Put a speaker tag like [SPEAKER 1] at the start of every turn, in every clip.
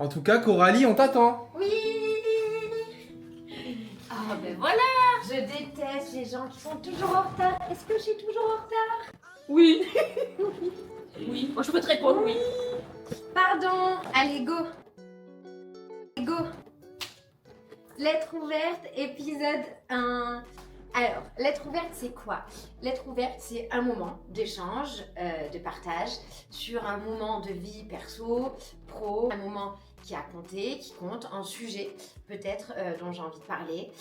[SPEAKER 1] En tout cas, Coralie, on t'attend.
[SPEAKER 2] Oui.
[SPEAKER 3] Ah ben voilà.
[SPEAKER 2] Je déteste les gens qui sont toujours en retard. Est-ce que je suis toujours en retard?
[SPEAKER 3] Oui. Oui, moi je peux te répondre oui.
[SPEAKER 2] Pardon. Allez, go. Go. Lettre ouverte, épisode 1. Alors, lettre ouverte, c'est quoi? Lettre ouverte, c'est un moment d'échange, de partage sur un moment de vie perso, pro, un moment qui a compté, qui compte, un sujet peut-être dont j'ai envie de parler,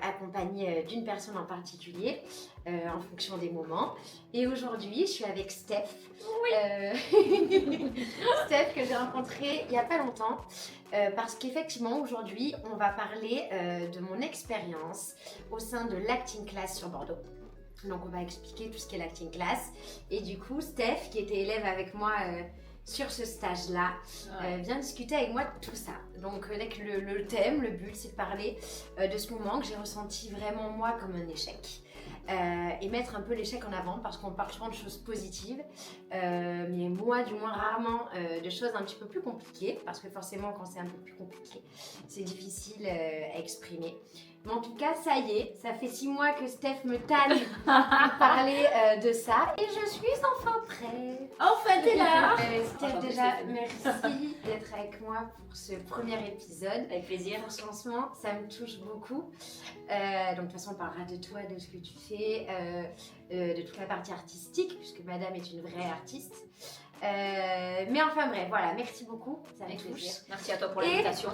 [SPEAKER 2] accompagné d'une personne en particulier, en fonction des moments. Et aujourd'hui, je suis avec Steph. Oui. Steph que j'ai rencontrée il n'y a pas longtemps. Parce qu'effectivement, aujourd'hui, on va parler de mon expérience au sein de l'Acting Class sur Bordeaux. Donc, on va expliquer tout ce qu'est l'Acting Class. Et du coup, Steph, qui était élève avec moi sur ce stage-là, vient discuter avec moi de tout ça. Donc, le thème, le but, c'est de parler de ce moment que j'ai ressenti vraiment, moi, comme un échec. Et mettre un peu l'échec en avant parce qu'on parle souvent de choses positives, mais moi du moins rarement de choses un petit peu plus compliquées, parce que forcément quand c'est un peu plus compliqué c'est difficile à exprimer. Mais en tout cas ça y est, ça fait 6 mois que Steph me tanne pour parler de ça et je suis enfin prête.
[SPEAKER 3] Enfin t'es là.
[SPEAKER 2] Steph déjà merci d'être avec moi pour ce premier épisode.
[SPEAKER 3] Avec plaisir.
[SPEAKER 2] Franchement ça me touche beaucoup. Donc de toute façon on parlera de toi, de ce que tu fais, de toute la partie artistique puisque madame est une vraie artiste. Mais enfin bref, voilà, merci beaucoup, ça me
[SPEAKER 3] Avec
[SPEAKER 2] touche.
[SPEAKER 3] plaisir. Merci à toi pour l'invitation.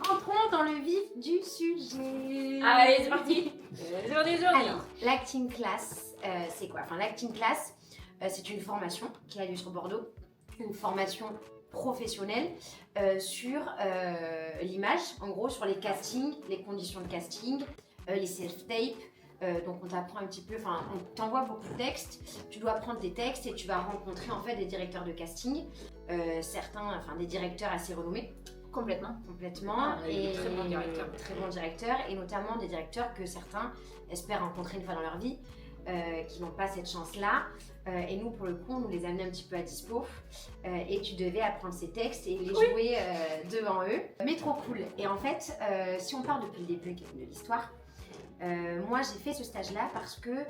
[SPEAKER 2] Rentrons dans le vif du sujet.
[SPEAKER 3] Allez, c'est parti.
[SPEAKER 2] Alors, l'Acting Class, c'est quoi? Enfin, l'Acting Class, c'est une formation qui a lieu sur Bordeaux, une formation professionnelle sur l'image, en gros sur les castings, les conditions de casting, les self-tapes. Donc on t'apprend un petit peu, enfin on t'envoie beaucoup de textes, tu dois prendre des textes et tu vas rencontrer en fait des directeurs de casting, certains, enfin des directeurs assez renommés. Complètement.
[SPEAKER 3] Et très bons directeurs.
[SPEAKER 2] Très bons directeurs et notamment des directeurs que certains espèrent rencontrer une fois dans leur vie, qui n'ont pas cette chance-là. Et nous, pour le coup, on nous les amenait un petit peu à dispo. Et tu devais apprendre ces textes et les jouer devant eux. Mais trop cool. Et en fait, si on part depuis le début de l'histoire, moi j'ai fait ce stage-là parce que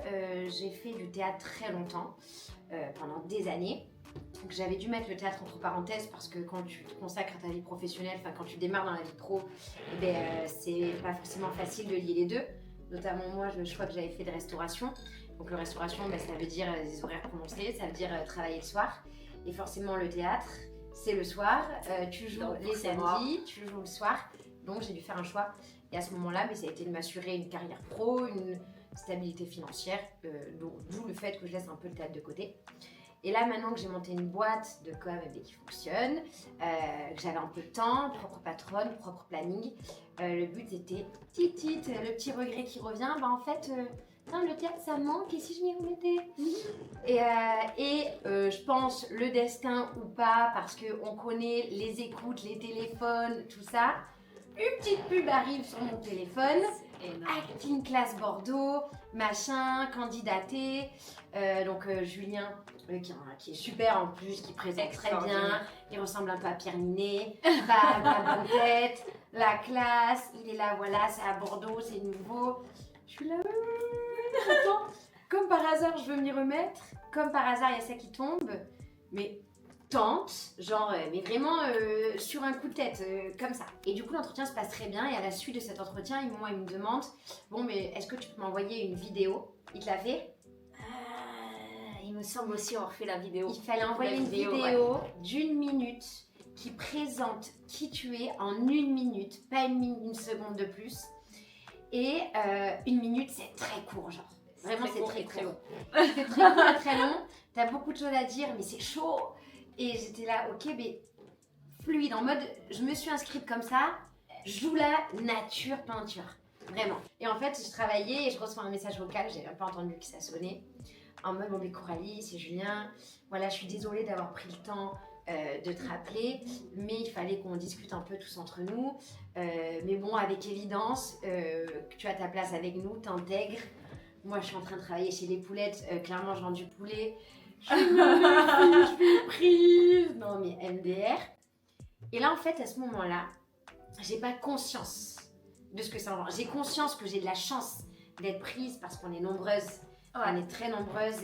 [SPEAKER 2] j'ai fait du théâtre très longtemps, pendant des années. Donc j'avais dû mettre le théâtre entre parenthèses parce que quand tu te consacres à ta vie professionnelle, enfin quand tu démarres dans la vie pro, c'est pas forcément facile de lier les deux. Notamment moi, le choix que j'avais fait de restauration. Donc la restauration, ça veut dire des horaires prononcés, ça veut dire travailler le soir. Et forcément le théâtre, c'est le soir, tu joues
[SPEAKER 3] Donc,
[SPEAKER 2] les samedis, tu joues le soir. Donc j'ai dû faire un choix. Et à ce moment-là, ça a été de m'assurer une carrière pro, une stabilité financière, d'où le fait que je laisse un peu le théâtre de côté. Et là, maintenant que j'ai monté une boîte de com et qui fonctionne, que j'avais un peu de temps, propre patronne, propre planning, le but était, le petit regret qui revient, en fait, le théâtre ça manque et si je m'y remettais? Et je pense le destin ou pas, parce qu'on connaît les écoutes, les téléphones, tout ça. Une petite pub arrive sur mon téléphone, Acting Class Bordeaux, machin, candidaté. Donc Julien, qui est super en plus, qui présente très bien, il ressemble un peu à Pierre Ninet, la bonne tête, la classe, il est là, voilà, c'est à Bordeaux, c'est nouveau. Je suis là, attends, comme par hasard je veux m'y remettre, comme par hasard il y a ça qui tombe, mais tente, genre, mais vraiment sur un coup de tête, comme ça. Et du coup, l'entretien se passe très bien. Et à la suite de cet entretien, il me demande, bon, mais est-ce que tu peux m'envoyer une vidéo? Il te l'a fait?
[SPEAKER 3] Il me semble aussi avoir fait la vidéo.
[SPEAKER 2] Il fallait envoyer une vidéo d'1 minute qui présente qui tu es en 1 minute, pas une seconde de plus. Et 1 minute, c'est très court, genre. Vraiment, c'est très court. C'est très court et très long. T'as beaucoup de choses à dire, mais c'est chaud. Et j'étais là, ok, mais fluide, en mode, je me suis inscrite comme ça, joue la nature peinture, vraiment. Et en fait, je travaillais et je reçois un message vocal, j'ai même pas entendu que ça sonnait, en mode, bon, mais Coralie, c'est Julien, voilà, je suis désolée d'avoir pris le temps de te rappeler, mais il fallait qu'on discute un peu tous entre nous, mais bon, avec évidence, que tu as ta place avec nous, t'intègres. Moi, je suis en train de travailler chez les poulettes, clairement, je vends du poulet. Je suis prise. Non mais MDR. Et là, en fait, à ce moment-là, j'ai pas conscience de ce que ça engendre. J'ai conscience que j'ai de la chance d'être prise parce qu'on est nombreuses. On est très nombreuses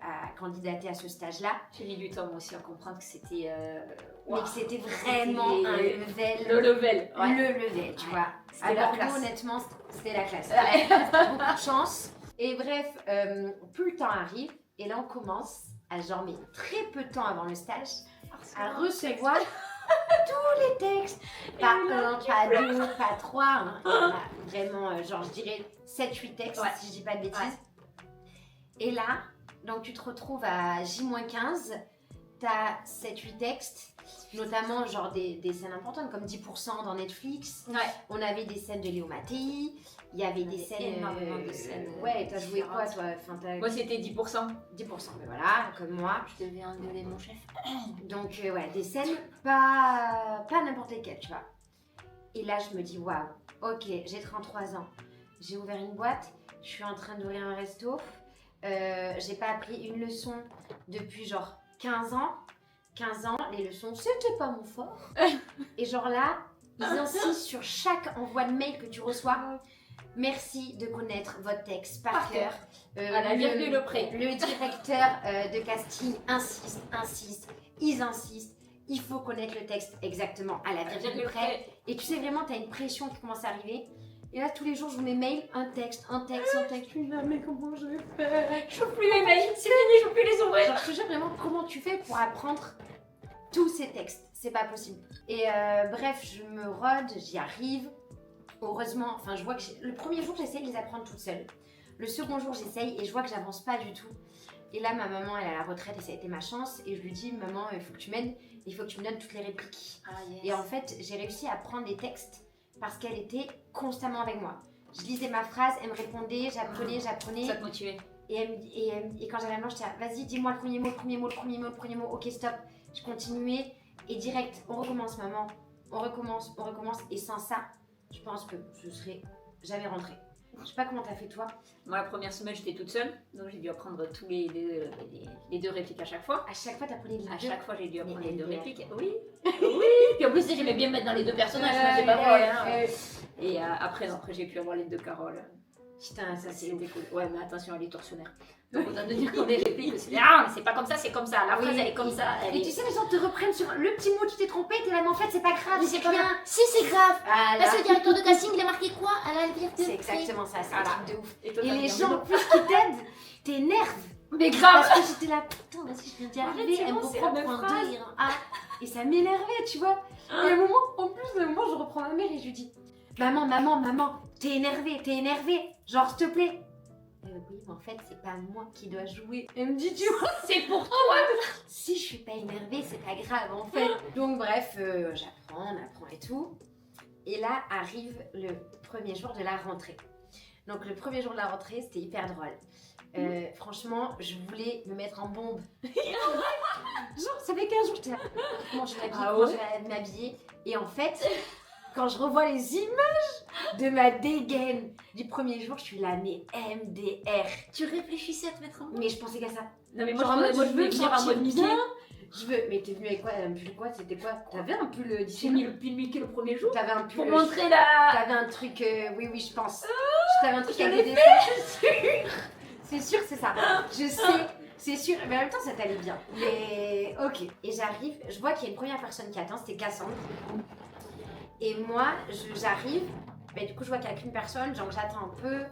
[SPEAKER 2] à candidater à ce stage-là.
[SPEAKER 3] J'ai mis du temps moi aussi à comprendre que c'était...
[SPEAKER 2] Mais que c'était vraiment un level.
[SPEAKER 3] Le level. Ouais.
[SPEAKER 2] Le level, tu vois.
[SPEAKER 3] C'était la
[SPEAKER 2] Alors
[SPEAKER 3] classe.
[SPEAKER 2] honnêtement, c'était la classe.
[SPEAKER 3] Ouais.
[SPEAKER 2] Beaucoup de chance. Et bref, plus le temps arrive, et là on commence à genre, mais très peu de temps avant le stage, à recevoir tous les textes. Pas un, pas deux, pas trois. Hein. Il y en a vraiment, genre, je dirais 7-8 textes, si je dis pas de bêtises.
[SPEAKER 3] Ouais.
[SPEAKER 2] Et là, donc tu te retrouves à J-15, t'as 7-8 textes, notamment genre des scènes importantes comme 10% dans Netflix.
[SPEAKER 3] Ouais.
[SPEAKER 2] On avait des scènes de Léo Mattei, il y avait des scènes.
[SPEAKER 3] Énormément de scènes.
[SPEAKER 2] Ouais, t'as joué quoi toi? Enfin,
[SPEAKER 3] Moi c'était 10%.
[SPEAKER 2] 10%, mais voilà, comme moi.
[SPEAKER 3] Je devais engueuler mon chef.
[SPEAKER 2] Donc, ouais, des scènes pas n'importe lesquelles, tu vois. Et là, je me dis, waouh, ok, j'ai 33 ans, j'ai ouvert une boîte, je suis en train d'ouvrir un resto, j'ai pas appris une leçon depuis genre 15 ans. 15 ans, les leçons, c'était pas mon fort. Et genre là, ils insistent sur chaque envoi de mail que tu reçois. Merci de connaître votre texte par cœur.
[SPEAKER 3] À la virgule près.
[SPEAKER 2] Le directeur de casting insiste, ils insistent. Il faut connaître le texte exactement à la virgule près. Et tu sais vraiment, tu as une pression qui commence à arriver. Et là, tous les jours, je vous mets mail, un texte. Je me dis, ah, mais comment je vais faire?
[SPEAKER 3] Je peux plus les mails, c'est fini, je peux plus les ouvrir.
[SPEAKER 2] Genre, je te jure vraiment, comment tu fais pour apprendre tous ces textes? C'est pas possible. Et bref, je me rôde, j'y arrive. Heureusement, enfin, je vois que le premier jour, j'essaye de les apprendre toute seule. Le second jour, j'essaye et je vois que j'avance pas du tout. Et là, ma maman, elle est à la retraite et ça a été ma chance. Et je lui dis, maman, il faut que tu m'aides, il faut que tu me donnes toutes les répliques. Et en fait, j'ai réussi à apprendre les textes parce qu'elle était constamment avec moi. Je lisais ma phrase, elle me répondait, j'apprenais.
[SPEAKER 3] Ça te motivait.
[SPEAKER 2] Et quand j'avais la main, j'étais là, vas-y, dis-moi le premier mot, ok, stop. Je continuais et direct, on recommence, maman. On recommence. Et sans ça, je pense que je serais jamais rentrée. Je sais pas comment t'as fait toi.
[SPEAKER 3] Moi, la première semaine, j'étais toute seule, donc j'ai dû apprendre tous les deux répliques à chaque fois.
[SPEAKER 2] À chaque fois, t'apprenais les deux.
[SPEAKER 3] À chaque fois, j'ai dû apprendre les deux
[SPEAKER 2] Mais-
[SPEAKER 3] répliques. Oui. Puis en plus, j'aimais bien me mettre dans les deux personnages, c'est pas drôle. Hein. Et après, j'ai pu avoir les deux Carole.
[SPEAKER 2] Putain, ça c'est
[SPEAKER 3] C'était cool. Ouais, mais attention, elle est tortionnaire. Donc, on a de dire qu'on les répliques, c'est ah, mais c'est pas comme ça, c'est comme ça. La phrase, elle est comme ça.
[SPEAKER 2] Et tu sais, les gens te reprennent sur le petit mot, tu t'es trompé, t'es là, mais en fait, c'est pas grave,
[SPEAKER 3] Mais
[SPEAKER 2] c'est
[SPEAKER 3] c'est pas
[SPEAKER 2] bien.
[SPEAKER 3] grave. Si, c'est grave.
[SPEAKER 2] Voilà.
[SPEAKER 3] Parce que le directeur de casting, il a marqué quoi à la virgule
[SPEAKER 2] C'est exactement ça, c'est un truc de ouf.
[SPEAKER 3] Et toi,
[SPEAKER 2] Et
[SPEAKER 3] t'as
[SPEAKER 2] les
[SPEAKER 3] bien
[SPEAKER 2] gens, en plus, qui t'aident, t'énervent.
[SPEAKER 3] Mais grave.
[SPEAKER 2] Parce que j'étais là, putain, vas-y, je viens d'y
[SPEAKER 3] Arrête,
[SPEAKER 2] arriver,
[SPEAKER 3] c'est
[SPEAKER 2] elle me
[SPEAKER 3] bon, c'est
[SPEAKER 2] reprend
[SPEAKER 3] la
[SPEAKER 2] pour
[SPEAKER 3] même
[SPEAKER 2] un
[SPEAKER 3] phrase.
[SPEAKER 2] 2 et un A. Et ça m'énervait, tu vois. Et à un moment, en plus, je reprends ma mère et je lui dis, maman, t'es énervée, genre, s'il te plaît. Oui, mais en fait, c'est pas moi qui dois jouer. Elle me dit, tu vois,
[SPEAKER 3] C'est pour toi.
[SPEAKER 2] si je suis pas énervée, c'est pas grave en fait. Donc bref, j'apprends, on apprend et tout. Et là arrive le premier jour de la rentrée. Donc le premier jour de la rentrée, c'était hyper drôle. Franchement, je voulais me mettre en bombe. Genre, ça fait 15 jours, j'étais là, comment je m'habille,
[SPEAKER 3] Ah
[SPEAKER 2] comment
[SPEAKER 3] ouais
[SPEAKER 2] je vais m'habiller. Et en fait, quand je revois les images de ma dégaine du premier jour, je suis là, mais MDR.
[SPEAKER 3] Tu réfléchissais à te mettre en mode.
[SPEAKER 2] Mais je pensais qu'à ça.
[SPEAKER 3] Non, mais
[SPEAKER 2] Genre, en
[SPEAKER 3] moi,
[SPEAKER 2] mode,
[SPEAKER 3] je
[SPEAKER 2] je veux
[SPEAKER 3] voulais
[SPEAKER 2] me
[SPEAKER 3] venir en
[SPEAKER 2] sentir
[SPEAKER 3] mode Mickey.
[SPEAKER 2] bien. Je veux. Mais t'es venu avec quoi? Un pull quoi? C'était quoi? T'avais un pull
[SPEAKER 3] J'ai
[SPEAKER 2] d'ici.
[SPEAKER 3] mis le pull Mickey le premier jour.
[SPEAKER 2] T'avais un pull.
[SPEAKER 3] Pour montrer la.
[SPEAKER 2] T'avais un truc. Oui, je pense. T'avais un truc avec des dessins. C'est sûr, c'est ça. Je sais. C'est sûr. Mais en même temps, ça t'allait bien. Mais ok. Et j'arrive. Je vois qu'il y a une première personne qui attend. C'était Cassandre. Et moi, j'arrive. Mais du coup, je vois qu'il n'y a qu'une personne. Donc j'attends un peu.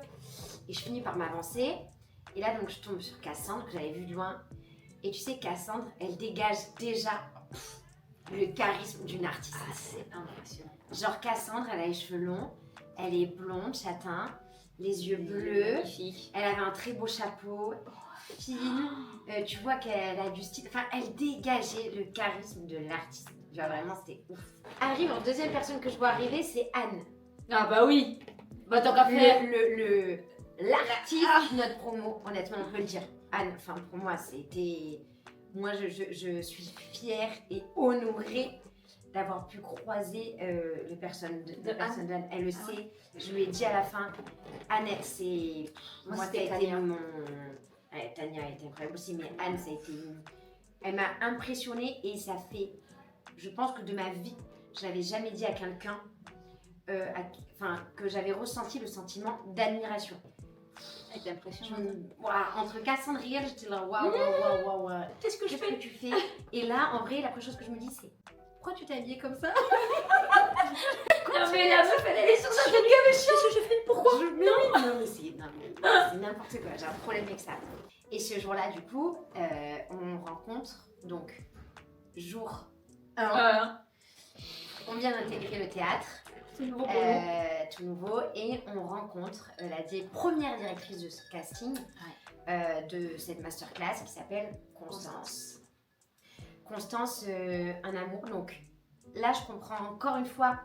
[SPEAKER 2] Et je finis par m'avancer. Et là, donc, je tombe sur Cassandre que j'avais vu de loin. Et tu sais, Cassandre, elle dégage déjà le charisme d'une artiste.
[SPEAKER 3] Ah, c'est impressionnant.
[SPEAKER 2] Genre Cassandre, elle a les cheveux longs, elle est blonde, châtain, les yeux bleus,
[SPEAKER 3] Magnifique.
[SPEAKER 2] elle avait un très beau chapeau, fine, tu vois qu'elle a du style, enfin elle dégageait le charisme de l'artiste. Genre vraiment, c'était ouf. Arrive en deuxième personne que je vois arriver, c'est Anne.
[SPEAKER 3] Ah, bah oui. Bah, tant qu'à faire.
[SPEAKER 2] L'artiste de notre promo, honnêtement, on peut le dire. Anne, enfin pour moi, c'était... Moi, je suis fière et honorée d'avoir pu croiser le personnage d'Anne. Elle le sait. Je lui ai dit à la fin, Anne, c'est... Moi,
[SPEAKER 3] c'était
[SPEAKER 2] ça a été
[SPEAKER 3] Tania.
[SPEAKER 2] mon... Tania a été incroyable aussi, mais Anne, ça a été... Elle m'a impressionnée et ça fait... Je pense que de ma vie, je n'avais jamais dit à quelqu'un que j'avais ressenti le sentiment d'admiration.
[SPEAKER 3] Avec l'impression.
[SPEAKER 2] Voilà, entre cassant de rire, j'étais là, waouh.
[SPEAKER 3] Qu'est-ce que je
[SPEAKER 2] Qu'est-ce que
[SPEAKER 3] fais?
[SPEAKER 2] tu fais? Et là, en vrai, la première chose que je me dis, c'est pourquoi tu t'es habillée comme ça?
[SPEAKER 3] Non mais la meuf, elle est sur sa tête. Qu'est-ce que je fais? Pourquoi?
[SPEAKER 2] Non, mais c'est n'importe quoi, j'ai un problème avec ça. Et ce jour-là, du coup, on rencontre, donc, jour 1, on vient d'intégrer le théâtre,
[SPEAKER 3] C'est nouveau
[SPEAKER 2] tout nouveau, et on rencontre première directrice de ce casting de cette masterclass qui s'appelle Constance. Constance, un amour. Donc là, je comprends encore une fois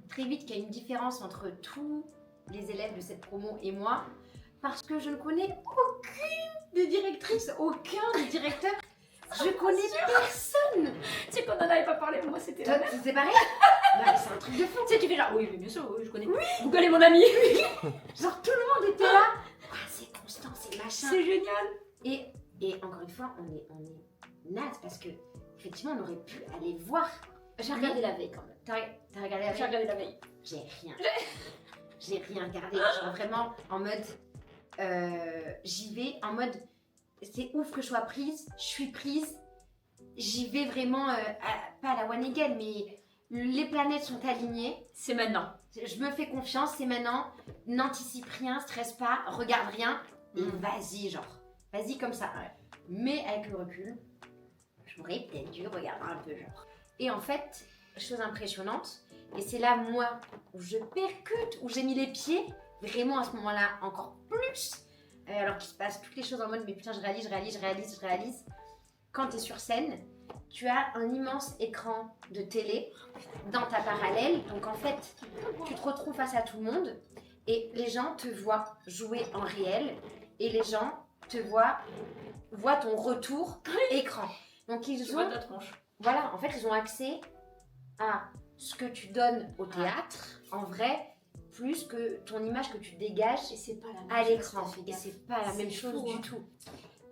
[SPEAKER 2] très vite qu'il y a une différence entre tous les élèves de cette promo et moi, parce que je ne connais aucune des directrices, aucun des directeurs. Je connais personne.
[SPEAKER 3] Tu sais qu'on en avait pas parlé, mais moi c'était la même.
[SPEAKER 2] C'est pareil. Non, mais c'est un truc de fou.
[SPEAKER 3] Tu sais, tu fais genre, oui, mais bien sûr, oui, je connais. Google est mon ami.
[SPEAKER 2] Genre tout le monde était là. Ah, c'est Constance, c'est machin.
[SPEAKER 3] C'est génial.
[SPEAKER 2] Et encore une fois, on est naze parce que effectivement, on aurait pu aller voir.
[SPEAKER 3] J'ai regardé la veille quand même.
[SPEAKER 2] T'as regardé la
[SPEAKER 3] J'ai regardé la veille.
[SPEAKER 2] J'ai rien regardé. Genre vraiment en mode, j'y vais en mode, c'est ouf que je sois prise. Je suis prise. J'y vais vraiment, pas à la one again, mais les planètes sont alignées.
[SPEAKER 3] C'est maintenant.
[SPEAKER 2] Je me fais confiance, c'est maintenant. N'anticipe rien, stresse pas, regarde rien. Et vas-y, genre. Vas-y comme ça. Mais avec le recul, j'aurais peut-être dû regarder un peu, genre. Et en fait, chose impressionnante, et c'est là, moi, où je percute, où j'ai mis les pieds, vraiment à ce moment-là, encore plus. Alors qu'il se passe toutes les choses en mode, mais putain, je réalise. Quand tu es sur scène, tu as un immense écran de télé dans ta parallèle. Donc en fait, tu te retrouves face à tout le monde et les gens te voient jouer en réel et les gens te voient ton retour écran. Donc ils ont, voilà, en fait, ils ont accès à ce que tu donnes au théâtre en vrai, plus que ton image que tu dégages
[SPEAKER 3] Et c'est pas la même
[SPEAKER 2] à
[SPEAKER 3] chose,
[SPEAKER 2] l'écran.
[SPEAKER 3] t'as fait gaffe.
[SPEAKER 2] C'est pas la même chose
[SPEAKER 3] fou,
[SPEAKER 2] du tout.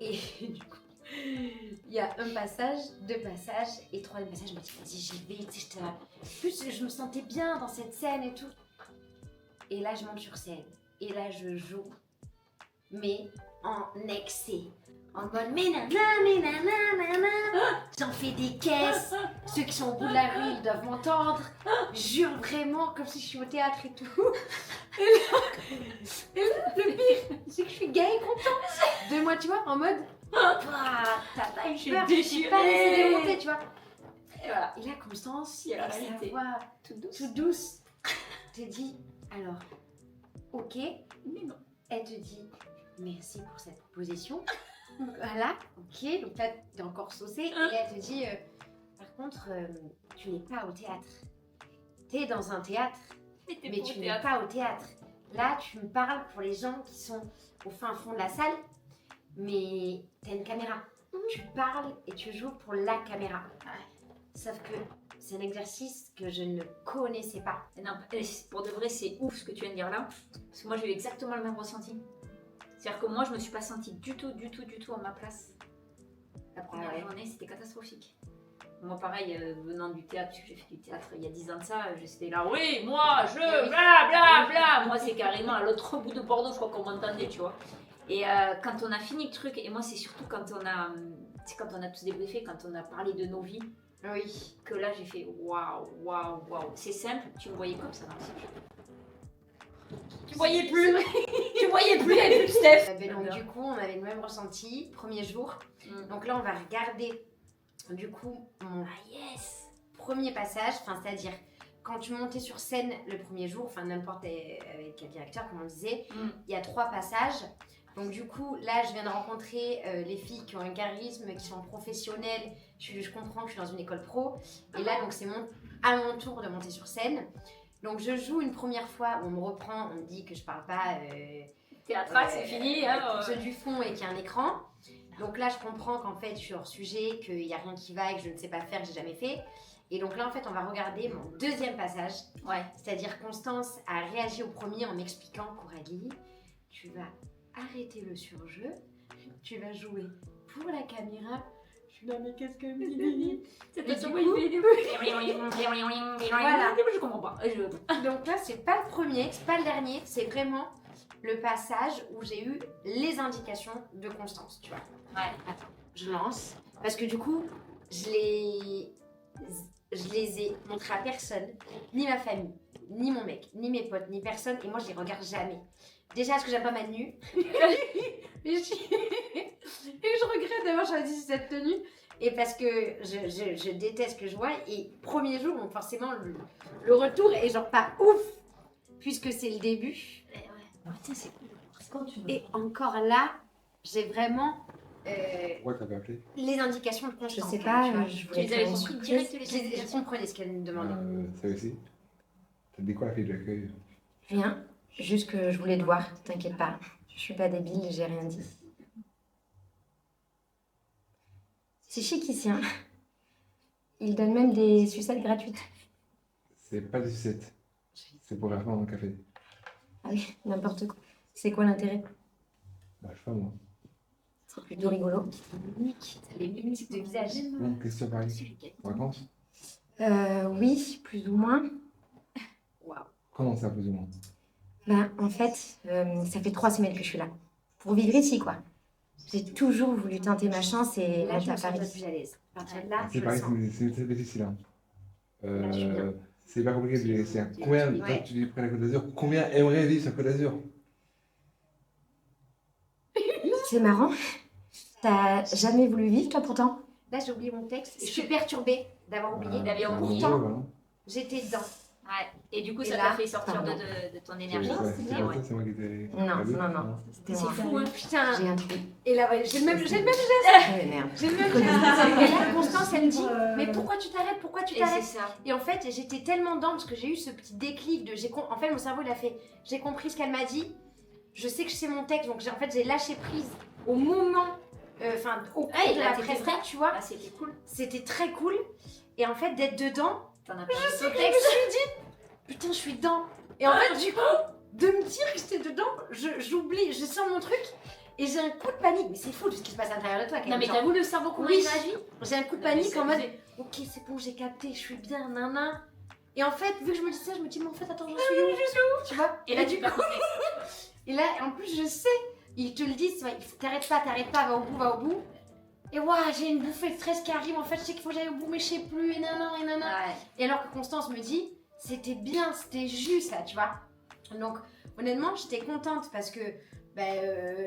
[SPEAKER 2] Et du coup, il y a un passage, 2 passages et 3e passage, je me dis vas-y j'y vais, tu sais, plus je me sentais bien dans cette scène et tout. Et là je monte sur scène et là je joue, mais en excès, en mode mais nanana, j'en fais des caisses, ceux qui sont au bout de la rue ils doivent m'entendre, jure vraiment comme si je suis au théâtre et tout. Et là le pire, c'est que je suis gay et contente de moi, tu vois, en mode t'as pas eu peur, je suis pas laissée démonter, tu vois.
[SPEAKER 3] Et voilà.
[SPEAKER 2] Et là, Constance,
[SPEAKER 3] Il y a la
[SPEAKER 2] avec sa
[SPEAKER 3] réalité.
[SPEAKER 2] voix toute douce, te dit alors, ok,
[SPEAKER 3] Mais non.
[SPEAKER 2] elle te dit merci pour cette proposition. Voilà, ok, donc là t'es encore saucée. Et là, elle te dit par contre, tu n'es pas au théâtre. T'es dans un théâtre, mais tu n'es pas au théâtre. Là, tu me parles pour les gens qui sont au fin fond de la salle, mais t'as une caméra. Tu parles et tu joues pour la caméra. Sauf que c'est un exercice que je ne connaissais pas.
[SPEAKER 3] Non, pour de vrai, c'est ouf ce que tu viens de dire là. Parce que moi, j'ai eu exactement le même ressenti. C'est-à-dire que moi, je me suis pas sentie du tout à ma place. La première journée, c'était catastrophique. Moi, pareil, venant du théâtre, parce que j'ai fait du théâtre il y a 10 ans de ça, j'étais là, oui, moi, je, bla. Moi, c'est carrément à l'autre bout de Bordeaux, je crois qu'on m'entendait, tu vois. Et quand on a fini le truc, et moi, c'est surtout quand on a tous débriefé, quand on a parlé de nos vies,
[SPEAKER 2] Oui.
[SPEAKER 3] que là, j'ai fait waouh. C'est simple, tu me voyais comme ça dans le siège. Tu voyais plus. Tu voyais plus, il n'y avait plus Steph.
[SPEAKER 2] Donc du coup, on avait le même ressenti, premier jour. Donc là, on va regarder, du coup, mon premier passage, enfin, c'est-à-dire, quand tu montais sur scène le premier jour, enfin, n'importe avec quel directeur, comme on disait, il y a 3 passages. Donc du coup, là, je viens de rencontrer les filles qui ont un charisme, qui sont professionnelles. Je comprends que je suis dans une école pro. Et là, donc c'est à mon tour de monter sur scène. Donc je joue une première fois, on me reprend, on me dit que je parle pas
[SPEAKER 3] théâtral, c'est fini. Hein,
[SPEAKER 2] ceux du fond et qu'il y a un écran. Donc là, je comprends qu'en fait, je suis hors sujet, qu'il n'y a rien qui va et que je ne sais pas faire, que j'ai jamais fait. Et donc là, en fait, on va regarder mon 2e passage.
[SPEAKER 3] Ouais.
[SPEAKER 2] C'est-à-dire, Constance a réagi au premier en m'expliquant, Coralie, tu vas arrêter le surjeu, tu vas jouer pour la caméra. Je Non mais qu'est-ce que Mimi.
[SPEAKER 3] C'est
[SPEAKER 2] Et
[SPEAKER 3] pas
[SPEAKER 2] du
[SPEAKER 3] moi,
[SPEAKER 2] coup-
[SPEAKER 3] il fait
[SPEAKER 2] Voilà.
[SPEAKER 3] Je comprends pas.
[SPEAKER 2] Donc là, c'est pas le premier, c'est pas le dernier, c'est vraiment le passage où j'ai eu les indications de Constance, tu vois.
[SPEAKER 3] Ouais.
[SPEAKER 2] Attends, je lance. Parce que du coup, je les ai montrés à personne, ni ma famille, ni mon mec, ni mes potes, ni personne, et moi je les regarde jamais. Déjà parce que j'aime pas ma tenue. et je regrette d'avoir choisi cette tenue. Et parce que je déteste ce que je vois. Et premier jour, donc forcément, le retour est genre pas ouf, puisque c'est le début.
[SPEAKER 3] Putain, c'est cool.
[SPEAKER 4] Quand tu veux.
[SPEAKER 2] Et encore là, j'ai vraiment
[SPEAKER 1] Pourquoi t'avais appelé?
[SPEAKER 2] les indications de
[SPEAKER 4] Je
[SPEAKER 2] Constance.
[SPEAKER 4] sais
[SPEAKER 2] tu
[SPEAKER 4] pas,
[SPEAKER 2] vois.
[SPEAKER 4] je
[SPEAKER 3] Tu
[SPEAKER 4] voulais
[SPEAKER 3] les
[SPEAKER 4] faire
[SPEAKER 3] avais
[SPEAKER 4] une
[SPEAKER 3] compris
[SPEAKER 4] surprise.
[SPEAKER 3] direct les
[SPEAKER 2] Je
[SPEAKER 3] indications.
[SPEAKER 2] comprenais ce qu'elle me demandait.
[SPEAKER 1] Ça aussi. T'as dit quoi la fille d'accueil?
[SPEAKER 4] Rien, juste que je voulais te voir, t'inquiète pas. Je suis pas débile, j'ai rien dit. C'est chic ici, hein. Ils donnent même des sucettes gratuites.
[SPEAKER 1] C'est pas des sucettes. C'est pour faire dans le café.
[SPEAKER 4] Ah oui, n'importe quoi. C'est quoi l'intérêt?
[SPEAKER 1] Bah, je sais pas moi.
[SPEAKER 4] C'est plutôt rigolo.
[SPEAKER 2] Mimiques, les mimiques de visage.
[SPEAKER 1] Bon, qu'est-ce que tu as parlé? Vacances?
[SPEAKER 4] Oui, plus ou moins.
[SPEAKER 2] Waouh.
[SPEAKER 1] Comment ça, plus ou moins?
[SPEAKER 4] Bah, en fait, ça fait 3 semaines que je suis là. Pour vivre ici, quoi. J'ai toujours voulu tenter ma chance et
[SPEAKER 2] Là, je
[SPEAKER 4] monter
[SPEAKER 2] me
[SPEAKER 4] à
[SPEAKER 2] sens un peu
[SPEAKER 4] Paris.
[SPEAKER 2] plus à l'aise. À partir de là, je
[SPEAKER 1] C'est
[SPEAKER 2] me
[SPEAKER 1] pareil,
[SPEAKER 2] sens.
[SPEAKER 1] c'est difficile. Hein.
[SPEAKER 2] Là, je suis bien.
[SPEAKER 1] C'est pas compliqué de vivre ici. Hein. Combien,
[SPEAKER 2] Ouais.
[SPEAKER 1] toi, tu dis près de la Côte d'Azur, combien aimerait vivre sur Côte d'Azur?
[SPEAKER 4] C'est marrant. T'as jamais voulu vivre, toi, pourtant?
[SPEAKER 2] Là, j'ai oublié mon texte. Je suis perturbée d'avoir oublié.
[SPEAKER 3] Il avait
[SPEAKER 1] c'est un
[SPEAKER 3] oublié.
[SPEAKER 1] bon jeu, voilà.
[SPEAKER 2] J'étais dedans.
[SPEAKER 3] Ouais. Et du coup,
[SPEAKER 2] Et
[SPEAKER 3] ça
[SPEAKER 2] là,
[SPEAKER 3] t'a fait sortir
[SPEAKER 4] pardon.
[SPEAKER 3] de ton énergie.
[SPEAKER 1] Ouais,
[SPEAKER 4] c'est
[SPEAKER 1] c'est
[SPEAKER 4] bien.
[SPEAKER 1] pas toi, c'est moi qui t'ai.
[SPEAKER 4] Non,
[SPEAKER 1] Ah oui,
[SPEAKER 4] non. C'était
[SPEAKER 3] C'est
[SPEAKER 4] moi.
[SPEAKER 3] fou, hein.
[SPEAKER 2] Putain.
[SPEAKER 4] J'ai un trou.
[SPEAKER 2] Et là, ouais, j'ai le même geste.
[SPEAKER 4] Ah ouais, merde.
[SPEAKER 2] J'ai le même geste. Et là, Constance, elle me dit, mais pourquoi tu t'arrêtes? Pourquoi tu
[SPEAKER 3] Et c'est
[SPEAKER 2] t'arrêtes?
[SPEAKER 3] ça.
[SPEAKER 2] Et en fait, j'étais tellement dedans parce que j'ai eu ce petit déclic de. En fait, mon cerveau, il a fait. J'ai compris ce qu'elle m'a dit. Je sais que c'est mon texte, donc en fait, j'ai lâché prise au moment. Enfin, au cours
[SPEAKER 3] et
[SPEAKER 2] de
[SPEAKER 3] là,
[SPEAKER 2] la
[SPEAKER 3] t'étais
[SPEAKER 2] presse,
[SPEAKER 3] prête.
[SPEAKER 2] tu vois.
[SPEAKER 3] Ah, c'était cool.
[SPEAKER 2] C'était très cool. Et en fait, d'être dedans,
[SPEAKER 3] T'en as pas
[SPEAKER 2] je me suis dit, putain, je suis dedans. Et en fait, du coup, de me dire que j'étais dedans, j'oublie, je sens mon truc. Et j'ai un coup de panique. Mais c'est fou tout ce qui se passe à l'intérieur de toi. quand
[SPEAKER 3] Non,
[SPEAKER 2] même.
[SPEAKER 3] mais
[SPEAKER 2] Genre,
[SPEAKER 3] t'as vu le cerveau comment
[SPEAKER 2] Oui.
[SPEAKER 3] il réagit?
[SPEAKER 2] j'ai un coup de
[SPEAKER 3] Non, mais
[SPEAKER 2] panique
[SPEAKER 3] c'est
[SPEAKER 2] en mode,
[SPEAKER 3] abusé.
[SPEAKER 2] ok, c'est bon, j'ai capté, je suis bien, nana. Et en fait, vu que je me dis ça, je me dis, mais en fait, attends, je suis où? Tu vois?
[SPEAKER 3] Et là, tu
[SPEAKER 2] du
[SPEAKER 3] perds
[SPEAKER 2] coup,
[SPEAKER 3] ton texte.
[SPEAKER 2] et là, en plus, je sais, ils te le disent, t'arrêtes pas, va au bout. Et waouh, j'ai une bouffée de stress qui arrive, en fait, je sais qu'il faut que j'aille au bout, mais je sais plus, et nana.
[SPEAKER 3] Ouais.
[SPEAKER 2] Et alors que Constance me dit, c'était bien, c'était juste là, tu vois. Donc, honnêtement, j'étais contente parce que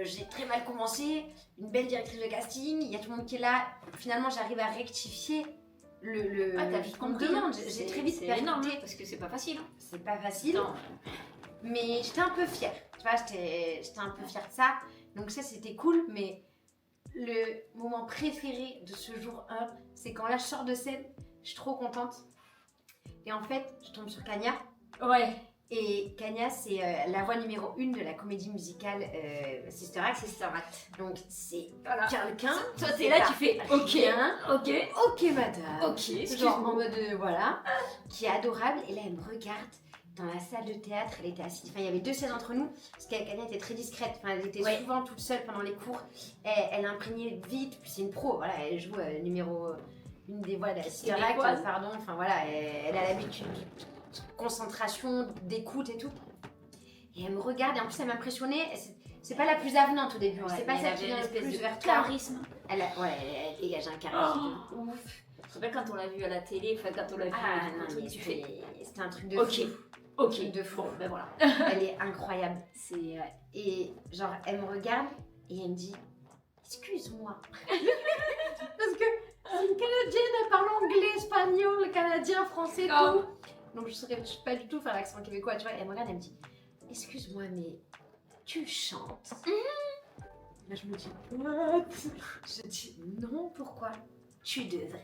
[SPEAKER 2] j'ai très mal commencé, une belle directrice de casting, il y a tout le monde qui est là. Finalement, j'arrive à rectifier le
[SPEAKER 3] Ah, t'as vite
[SPEAKER 2] ce qu'on me
[SPEAKER 3] compris.
[SPEAKER 2] demande.
[SPEAKER 3] hein.
[SPEAKER 2] J'ai très vite
[SPEAKER 3] C'est énorme,
[SPEAKER 2] percuté.
[SPEAKER 3] hein, parce que c'est pas facile. hein.
[SPEAKER 2] C'est pas facile,
[SPEAKER 3] Non.
[SPEAKER 2] mais j'étais un peu fière. Tu vois, j'étais un peu fière de ça. Donc ça, c'était cool, mais le moment préféré de ce jour 1, c'est quand là, je sors de scène, je suis trop contente. Et en fait, je tombe sur Kanya.
[SPEAKER 3] Ouais.
[SPEAKER 2] Et Kanya, c'est la voix numéro 1 de la comédie musicale Sister Act.
[SPEAKER 3] C'est ça, Matt.
[SPEAKER 2] Donc c'est
[SPEAKER 3] Voilà.
[SPEAKER 2] quelqu'un.
[SPEAKER 3] Toi, t'es là, tu fais ok.
[SPEAKER 2] Bien.
[SPEAKER 3] Ok.
[SPEAKER 2] Ok, madame.
[SPEAKER 3] Ok.
[SPEAKER 2] Genre en
[SPEAKER 3] Excuse-moi.
[SPEAKER 2] mode voilà, qui est adorable. Et là, elle me regarde dans la salle de théâtre. Elle était assise. Enfin, il y avait 2 scènes entre nous. Parce qu'Kanya était très discrète. Enfin, elle était
[SPEAKER 3] Ouais.
[SPEAKER 2] souvent toute seule pendant les cours. Elle imprégnait vite. Puis c'est une pro. Voilà, elle joue numéro. Une des voix de la Sister Act,
[SPEAKER 3] Québécoise.
[SPEAKER 2] pardon. Enfin voilà, elle a l'habitude de concentration, d'écoute et tout. Et elle me regarde. Et en plus, elle m'impressionnait. C'est pas la plus avenante au début.
[SPEAKER 3] Ouais,
[SPEAKER 2] c'est pas
[SPEAKER 3] mais
[SPEAKER 2] celle
[SPEAKER 3] elle
[SPEAKER 2] qui
[SPEAKER 3] avait
[SPEAKER 2] vient
[SPEAKER 3] une
[SPEAKER 2] le
[SPEAKER 3] espèce
[SPEAKER 2] plus
[SPEAKER 3] de
[SPEAKER 2] vers toi.
[SPEAKER 3] charisme.
[SPEAKER 2] Elle dégage un charisme.
[SPEAKER 3] Oh, ouf. Je me rappelle quand on l'a vu à la télé, enfin quand on l'a vu,
[SPEAKER 2] Ah
[SPEAKER 3] du
[SPEAKER 2] non,
[SPEAKER 3] coup,
[SPEAKER 2] mais
[SPEAKER 3] tu fais
[SPEAKER 2] c'était un truc de
[SPEAKER 3] ok,
[SPEAKER 2] fou.
[SPEAKER 3] ok,
[SPEAKER 2] De fou.
[SPEAKER 3] Bon, ben voilà.
[SPEAKER 2] Elle est incroyable.
[SPEAKER 3] C'est
[SPEAKER 2] Et genre, elle me regarde et elle me dit excuse-moi. Parce que c'est une Canadienne, elle parle anglais, espagnol, canadien, français,
[SPEAKER 3] Oh.
[SPEAKER 2] tout. Donc je sais pas du tout faire l'accent québécois, tu vois. Et elle me regarde, elle me dit excuse-moi, mais tu chantes. Là, je me dis what? Je dis non, pourquoi? Tu devrais.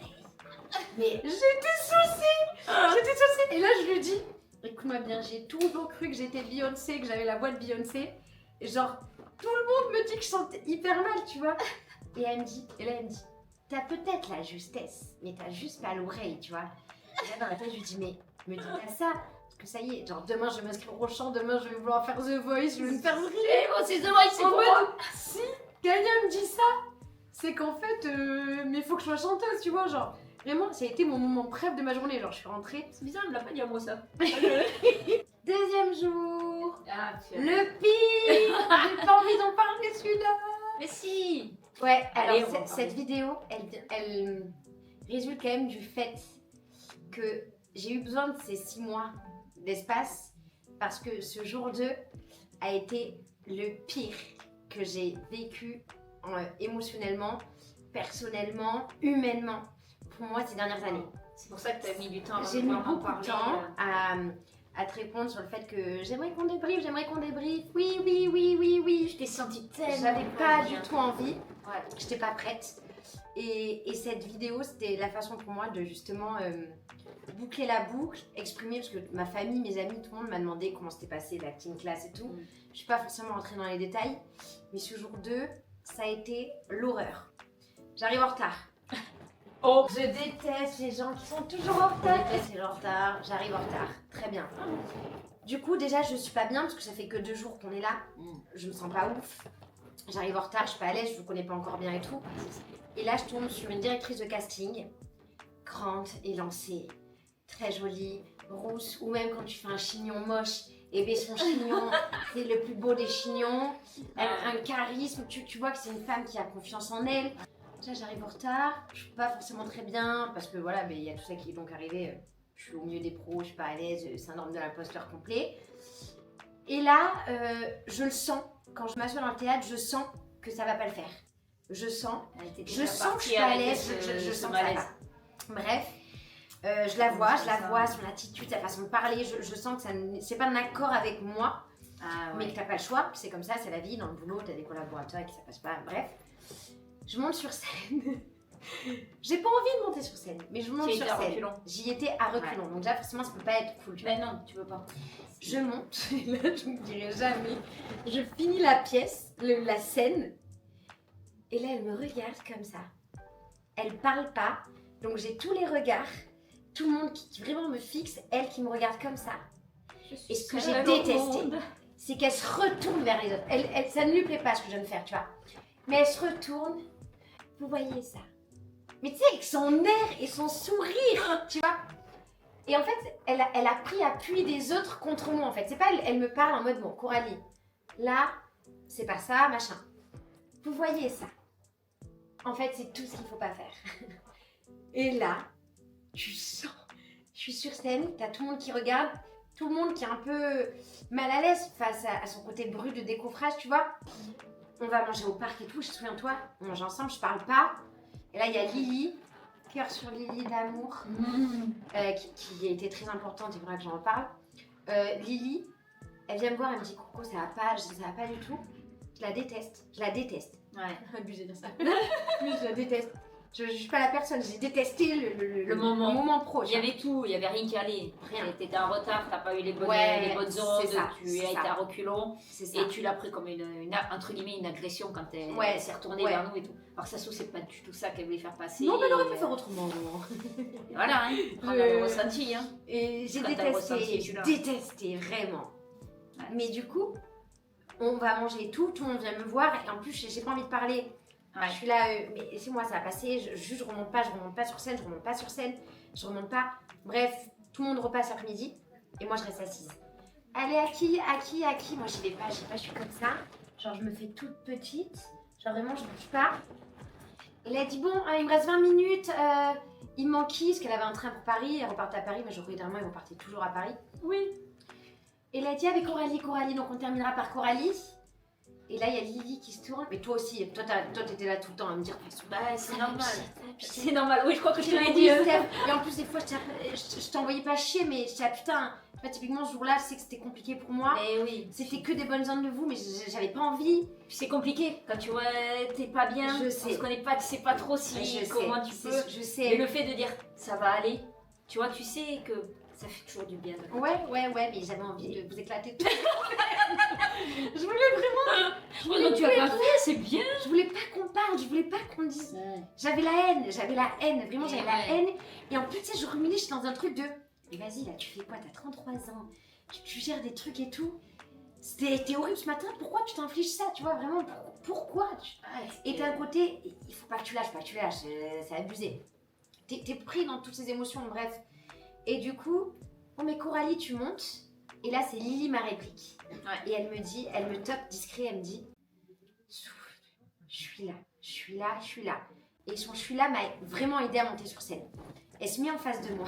[SPEAKER 2] Mais j'étais saucée. Et là, je lui dis écoute-moi bien, j'ai toujours cru que j'étais Beyoncé, que j'avais la voix de Beyoncé. Et genre, tout le monde me dit que je chantais hyper mal, tu vois. Et elle me dit, t'as peut-être la justesse, mais t'as juste pas l'oreille, tu vois. Et là, dans la tête, je lui dis, mais me dis pas ça. Parce que ça y est, genre demain je vais m'inscrire au chant, demain je vais vouloir faire The Voice, je vais me faire rire.
[SPEAKER 3] bon, c'est The Voice, c'est
[SPEAKER 2] En
[SPEAKER 3] pour
[SPEAKER 2] mode,
[SPEAKER 3] moi.
[SPEAKER 2] si Gagnon me dit ça, c'est qu'en fait, mais faut que je sois chanteuse, tu vois, genre. Vraiment, ça a été mon moment préf de ma journée. Genre, je suis rentrée.
[SPEAKER 3] C'est bizarre, elle me l'a pas dit à moi ça.
[SPEAKER 2] Deuxième jour.
[SPEAKER 3] Ah,
[SPEAKER 2] Le pire. J'ai pas envie d'en parler celui-là.
[SPEAKER 3] Mais si.
[SPEAKER 2] Ouais,
[SPEAKER 3] Allez,
[SPEAKER 2] alors
[SPEAKER 3] on va en
[SPEAKER 2] cette vidéo, elle résulte quand même du fait que j'ai eu besoin de ces 6 mois d'espace parce que ce jour 2 a été le pire que j'ai vécu émotionnellement, personnellement, humainement pour moi ces dernières années.
[SPEAKER 3] C'est pour ça que t'as mis du temps à
[SPEAKER 2] J'ai mis
[SPEAKER 3] pouvoir en
[SPEAKER 2] beaucoup de
[SPEAKER 3] parler,
[SPEAKER 2] temps à te répondre sur le fait que j'aimerais qu'on débriefe, oui, oui, oui, oui, oui.
[SPEAKER 3] Je t'ai senti tellement.
[SPEAKER 2] J'avais pas
[SPEAKER 3] bien.
[SPEAKER 2] du tout envie,
[SPEAKER 3] Ouais.
[SPEAKER 2] j'étais pas prête. Et cette vidéo, c'était la façon pour moi de justement boucler la boucle, exprimer, parce que ma famille, mes amis, tout le monde m'a demandé comment s'était passé l'acting class et tout.
[SPEAKER 3] Mm.
[SPEAKER 2] Je suis pas forcément rentrée dans les détails, mais ce jour 2, ça a été l'horreur. J'arrive en retard.
[SPEAKER 3] Oh.
[SPEAKER 2] Je déteste les gens qui sont toujours en retard. Je déteste les gens en retard, j'arrive en retard. Très bien. Du coup, déjà, je suis pas bien parce que ça fait que 2 jours qu'on est là. Je me sens pas ouf. J'arrive en retard, je suis pas à l'aise, je vous connais pas encore bien et tout. Et là, je tombe sur une directrice de casting, grande, élancée, très jolie, rousse, ou même quand tu fais un chignon moche, et bien son chignon, c'est le plus beau des chignons. Elle a un charisme, tu vois que c'est une femme qui a confiance en elle. Là, j'arrive en retard, je suis pas forcément très bien, parce que voilà, mais il y a tout ça qui est donc arrivé. Je suis au milieu des pros, je suis pas à l'aise, syndrome de l'imposteur complet. Et là, je le sens, quand je m'assois dans le théâtre, je sens que ça va pas le faire. Je sens que je suis pas à l'aise, je sens que ça va pas. Bref, je la vois son attitude, sa façon de parler, je sens que c'est pas en accord avec moi, mais que t'as pas le choix, c'est comme ça, c'est la vie, dans le boulot, t'as des collaborateurs et que ça passe pas, bref. Je monte sur scène. J'ai pas envie de monter sur scène, mais je monte sur scène. J'y étais à reculons, donc déjà forcément ça peut pas être cool.
[SPEAKER 3] Mais non, tu peux pas.
[SPEAKER 2] Je monte, et là je me dirai jamais. Je finis la pièce, la scène, et là elle me regarde comme ça. Elle parle pas, donc j'ai tous les regards, tout le monde qui vraiment me fixe, elle qui me regarde comme ça. Et ce que j'ai détesté, c'est qu'elle se retourne vers les autres. Ça ne lui plaît pas ce que je viens de faire, tu vois. Mais elle se retourne, vous voyez ça. Mais tu sais, avec son air et son sourire, tu vois. Et en fait, elle a pris appui des autres contre moi, en fait. C'est pas, elle me parle en mode, bon, Coralie, là, c'est pas ça, machin. Vous voyez ça. En fait, c'est tout ce qu'il faut pas faire. Et là, tu sens, je suis sur scène, t'as tout le monde qui regarde, tout le monde qui est un peu mal à l'aise face à son côté brut de décoffrage, tu vois. On va manger au parc et tout, souviens-toi, on mange ensemble, je parle pas. Et là, il y a Lily, cœur sur Lily d'amour, qui a été très importante, il faudra que j'en reparle. Lily, elle vient me voir, elle me dit Coco, ça va pas, je dis ça va pas du tout. Je la déteste.
[SPEAKER 3] Ouais.
[SPEAKER 2] Abusé de ça. Mais je la déteste. Je juge pas la personne, j'ai détesté le moment pro.
[SPEAKER 3] Il y avait tout, il y avait rien qui allait.
[SPEAKER 2] Rien.
[SPEAKER 3] T'étais en retard, t'as pas eu les bonnes ondes, tu as été à reculons. Et tu l'as pris comme entre guillemets une agression quand elle s'est retournée vers nous et tout. Alors ça c'est pas du tout ça qu'elle voulait faire passer.
[SPEAKER 2] Non, mais elle aurait pu faire autrement.
[SPEAKER 3] Voilà, hein. On avait ressenti. Hein.
[SPEAKER 2] Et j'ai détesté, vraiment.
[SPEAKER 3] Ouais.
[SPEAKER 2] Mais du coup, on va manger tout le monde vient me voir et en plus j'ai pas envie de parler.
[SPEAKER 3] Ouais.
[SPEAKER 2] Je suis là, mais laissez-moi, ça va passer, je remonte pas sur scène, je remonte pas. Bref, tout le monde repasse l'après-midi et moi je reste assise. Allez, à qui moi j'y vais pas, je suis comme ça. Genre je me fais toute petite, genre vraiment je bouge pas. Elle a dit bon, il me reste 20 minutes, il me manque qui? Parce qu'elle avait un train pour Paris, elle repartait à Paris, mais je évidemment ils repartaient toujours à Paris.
[SPEAKER 3] Oui.
[SPEAKER 2] Et elle a dit avec Coralie, donc on terminera par Coralie. Et là, il y a Lily qui se tourne. Mais toi aussi, toi t'étais là tout le temps à me dire
[SPEAKER 3] bah, c'est normal. C'est normal, oui, je crois que je te l'ai dit.
[SPEAKER 2] Et en plus, des fois, je t'envoyais pas chier, mais je disais, ah putain, typiquement ce jour-là, je sais que c'était compliqué pour moi.
[SPEAKER 3] Mais oui.
[SPEAKER 2] C'était que des bonnes ondes de vous, mais j'avais pas envie.
[SPEAKER 3] Puis c'est compliqué quand tu vois, t'es pas bien.
[SPEAKER 2] Je sais.
[SPEAKER 3] On se connaît pas, tu sais pas trop comment tu peux.
[SPEAKER 2] Je sais.
[SPEAKER 3] Mais le fait de dire ça va aller, tu vois, tu sais que ça fait toujours du bien.
[SPEAKER 2] Ouais, mais j'avais envie de vous éclater tout. Je voulais vraiment.
[SPEAKER 3] Tu as pas fait, c'est bien.
[SPEAKER 2] Je voulais pas qu'on parle, je voulais pas qu'on dise. J'avais la haine, vraiment j'avais la haine. Et en plus, tu sais, je ruminais, j'étais dans un truc de. Mais vas-y, là, tu fais quoi? T'as 33 ans, tu gères des trucs et tout. C'était horrible ce matin, pourquoi tu t'infliges ça, tu vois, vraiment, pourquoi Et d'un côté, il faut pas que tu lâches, c'est abusé. T'es pris dans toutes ces émotions, bref. Et du coup, bon mais Coralie, tu montes, et là c'est Lily ma réplique. Et elle me toque discret, elle me dit, souffle, je suis là. Et son je suis là m'a vraiment aidé à monter sur scène. Elle se met en face de moi.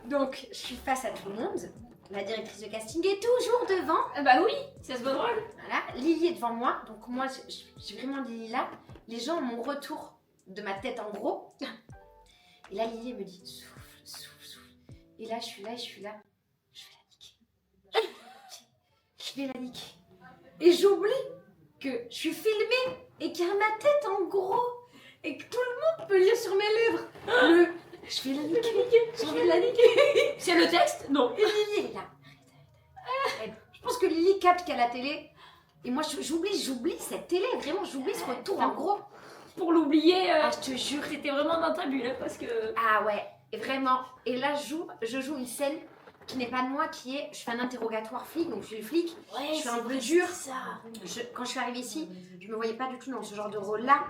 [SPEAKER 2] Donc, je suis face à tout le monde. La directrice de casting est toujours devant.
[SPEAKER 3] Bah oui, ça se voit drôle.
[SPEAKER 2] Voilà, Lily est devant moi. Donc, moi, j'ai vraiment Lily là. Les gens ont mon retour de ma tête en gros. Et là, Lily me dit souffle. Et là, je suis là. Je vais la niquer. Et j'oublie que je suis filmée et qu'il y a ma tête en gros. Et que tout le monde peut lire sur mes lèvres. Je vais la niquer.
[SPEAKER 3] C'est le texte? Non.
[SPEAKER 2] Et Lily est là. Je pense que Lily capte qu'à la télé. Et moi, j'oublie cette télé. Vraiment, j'oublie ce retour en gros.
[SPEAKER 3] Pour l'oublier,
[SPEAKER 2] je te jure.
[SPEAKER 3] t'étais vraiment dans ta bulle, hein, parce que...
[SPEAKER 2] Ah ouais, et vraiment. Et là, je joue une scène qui n'est pas de moi, qui est... Je fais un interrogatoire flic, donc je suis le flic.
[SPEAKER 3] Ouais,
[SPEAKER 2] je suis un peu dure. Quand je suis arrivée ici, je me voyais pas du tout dans ce genre de rôle-là.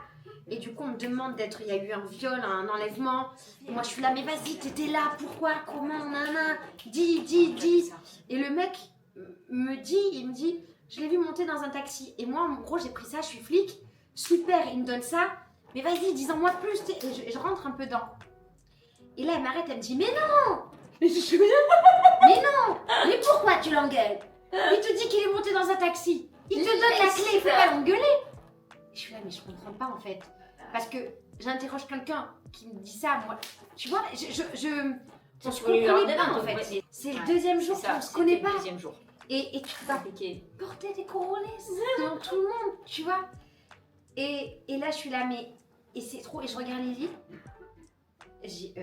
[SPEAKER 2] Et du coup, on me demande d'être... Il y a eu un viol, un enlèvement. Et moi, je suis là, mais vas-y, t'étais là, pourquoi, comment, nana, dis. Et le mec il me dit, je l'ai vu monter dans un taxi. Et moi, en gros, j'ai pris ça, je suis flic. Super, il me donne ça. Mais vas-y, dis-en-moi plus. Et je rentre un peu dans. Et là, elle m'arrête, elle me dit, mais non. Mais je suis mais non. Mais pourquoi tu l'engueules? Il te dit qu'il est monté dans un taxi. Il te donne la clé, il faut pas l'engueuler. Je suis là, mais je comprends pas en fait. Parce que j'interroge quelqu'un qui me dit ça, moi. Tu vois, on se connaît pas en fait. C'est le deuxième jour qu'on se connaît pas.
[SPEAKER 3] Deuxième jour.
[SPEAKER 2] Et tu vas porter des couronnes devant tout le monde, tu vois. Et là, je suis là, mais... Et c'est trop... Et je regarde Lily. J'ai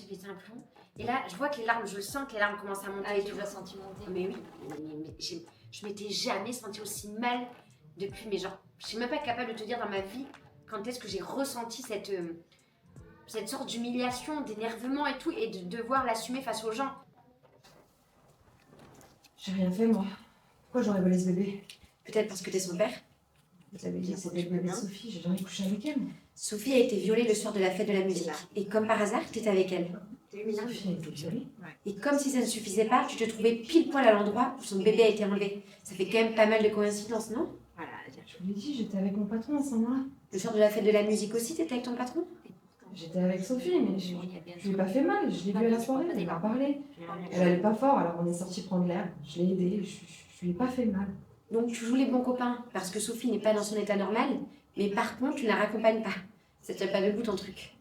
[SPEAKER 2] pété un plomb. Et là, je vois que les larmes, je sens que les larmes commencent à monter.
[SPEAKER 3] Ah, tu l'as senti monter.
[SPEAKER 2] Mais oui, mais je m'étais jamais sentie aussi mal depuis... Mais genre, je suis même pas capable de te dire dans ma vie quand est-ce que j'ai ressenti cette sorte d'humiliation, d'énervement et tout, et de devoir l'assumer face aux gens.
[SPEAKER 5] J'ai rien fait, moi. Pourquoi j'aurais volé ce bébé?
[SPEAKER 2] Peut-être parce que t'es son père.
[SPEAKER 5] Vous avez dit que c'était le bébé de Sophie, j'ai jamais couché avec elle.
[SPEAKER 2] Sophie a été violée le soir de la fête de la musique. Et comme par hasard, t'étais avec elle.
[SPEAKER 5] Sophie a été violée.
[SPEAKER 2] Et comme si ça ne suffisait pas, tu te trouvais pile poil à l'endroit où son bébé a été enlevé. Ça fait quand même pas mal de coïncidences, non?
[SPEAKER 5] Je vous l'ai dit, j'étais avec mon patron à ce moment-là.
[SPEAKER 2] Le soir de la fête de la musique aussi, t'étais avec ton patron?
[SPEAKER 5] J'étais avec Sophie, mais je lui ai pas fait mal. Je l'ai vue à la soirée, elle m'a parlé. Elle allait pas fort, alors on est sorti prendre l'air. Je l'ai aidée, je lui ai pas fait mal.
[SPEAKER 2] Donc tu joues les bons copains, parce que Sophie n'est pas dans son état normal, mais par contre tu ne la raccompagnes pas. Ça tient pas debout ton truc.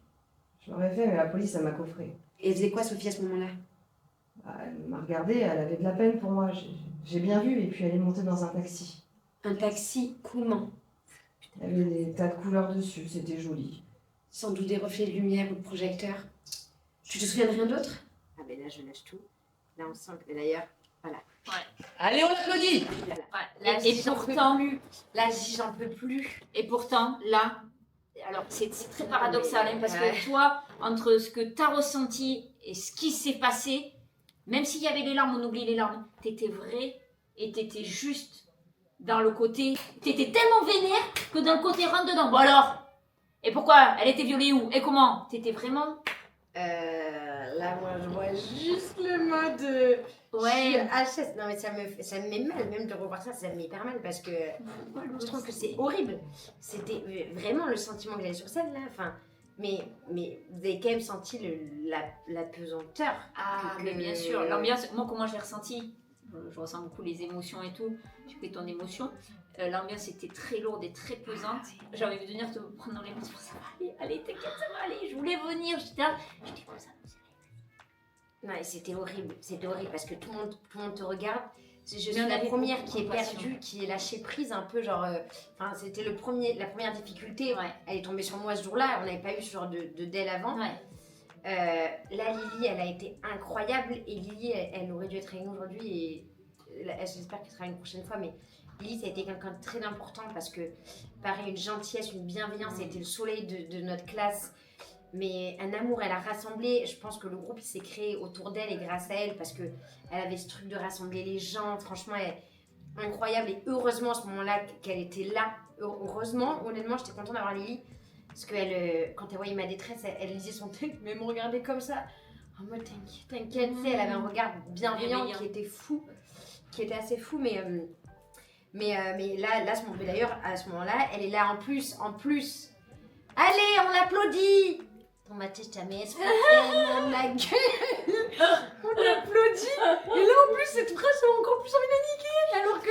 [SPEAKER 5] Je l'aurais fait, mais la police, elle m'a coffré.
[SPEAKER 2] Et elle faisait quoi Sophie à ce moment-là?
[SPEAKER 5] Elle m'a regardée, elle avait de la peine pour moi. J'ai bien vu, et puis elle est montée dans un taxi.
[SPEAKER 2] Un taxi comment?
[SPEAKER 5] Il y avait des tas de couleurs dessus, c'était joli.
[SPEAKER 2] Sans doute des reflets de lumière ou de projecteurs. Tu te souviens de rien d'autre?
[SPEAKER 6] Ah ben là je lâche tout. Là on sent que d'ailleurs, voilà.
[SPEAKER 1] Allez, on applaudit.
[SPEAKER 3] Là, et pourtant,
[SPEAKER 2] Là, j'en peux plus.
[SPEAKER 3] et pourtant, là, alors c'est très paradoxal, hein, parce que toi, entre ce que tu as ressenti et ce qui s'est passé, même s'il y avait les larmes, on oublie les larmes, t'étais vrai et t'étais juste dans le côté, t'étais tellement vénère que dans le côté rentre dedans. Bon alors, et pourquoi? Elle était violée où? Et comment? T'étais vraiment...
[SPEAKER 2] Là, moi, je vois juste le mode...
[SPEAKER 3] Ouais.
[SPEAKER 2] HS. Non, mais ça me met mal, même de revoir ça, ça me met hyper mal, parce que je trouve que c'est horrible. C'était vraiment le sentiment que j'avais sur scène, là. Enfin, mais vous avez quand même senti la pesanteur.
[SPEAKER 3] Ah, mais bien sûr, l'ambiance, moi comment j'ai ressenti, je ressens beaucoup les émotions et tout, j'ai pris ton émotion, l'ambiance était très lourde et très pesante, j'ai envie de venir te prendre dans les bras, ça va aller, allez t'inquiète ça va aller, je voulais venir, j'étais là, j'étais comme ça.
[SPEAKER 2] Non, et c'était horrible parce que tout le monde te regarde. Je suis la première qui est perdue, qui est lâchée prise un peu, genre... Enfin, c'était la première difficulté.
[SPEAKER 3] Ouais.
[SPEAKER 2] Elle est tombée sur moi ce jour-là, on n'avait pas eu ce genre de d'elle avant.
[SPEAKER 3] Ouais.
[SPEAKER 2] Là, Lily, elle a été incroyable, et Lily, elle aurait dû être avec nous aujourd'hui, et j'espère qu'elle sera une prochaine fois, mais Lily, ça a été quelqu'un de très important, parce que, pareil, une gentillesse, une bienveillance, ça a été le soleil de notre classe. mais un amour. Elle a rassemblé, je pense que le groupe il s'est créé autour d'elle et grâce à elle parce que elle avait ce truc de rassembler les gens. Franchement, incroyable. Et heureusement à ce moment-là qu'elle était là. Heureusement, honnêtement, j'étais contente d'avoir Lily parce qu'elle, quand elle voyait ma détresse, elle lisait son texte, mais elle me regardait comme ça. En mode t'inquiète, tu sais, elle avait un regard bienveillant qui était fou, qui était assez fou, mais là, d'ailleurs, à ce moment-là, elle est là en plus. Allez, on applaudit. Ton Mathis, jamais, c'est pas la gueule. On applaudit. Et là, en plus, cette phrase, ça m'a encore plus envie de niquer. Alors que,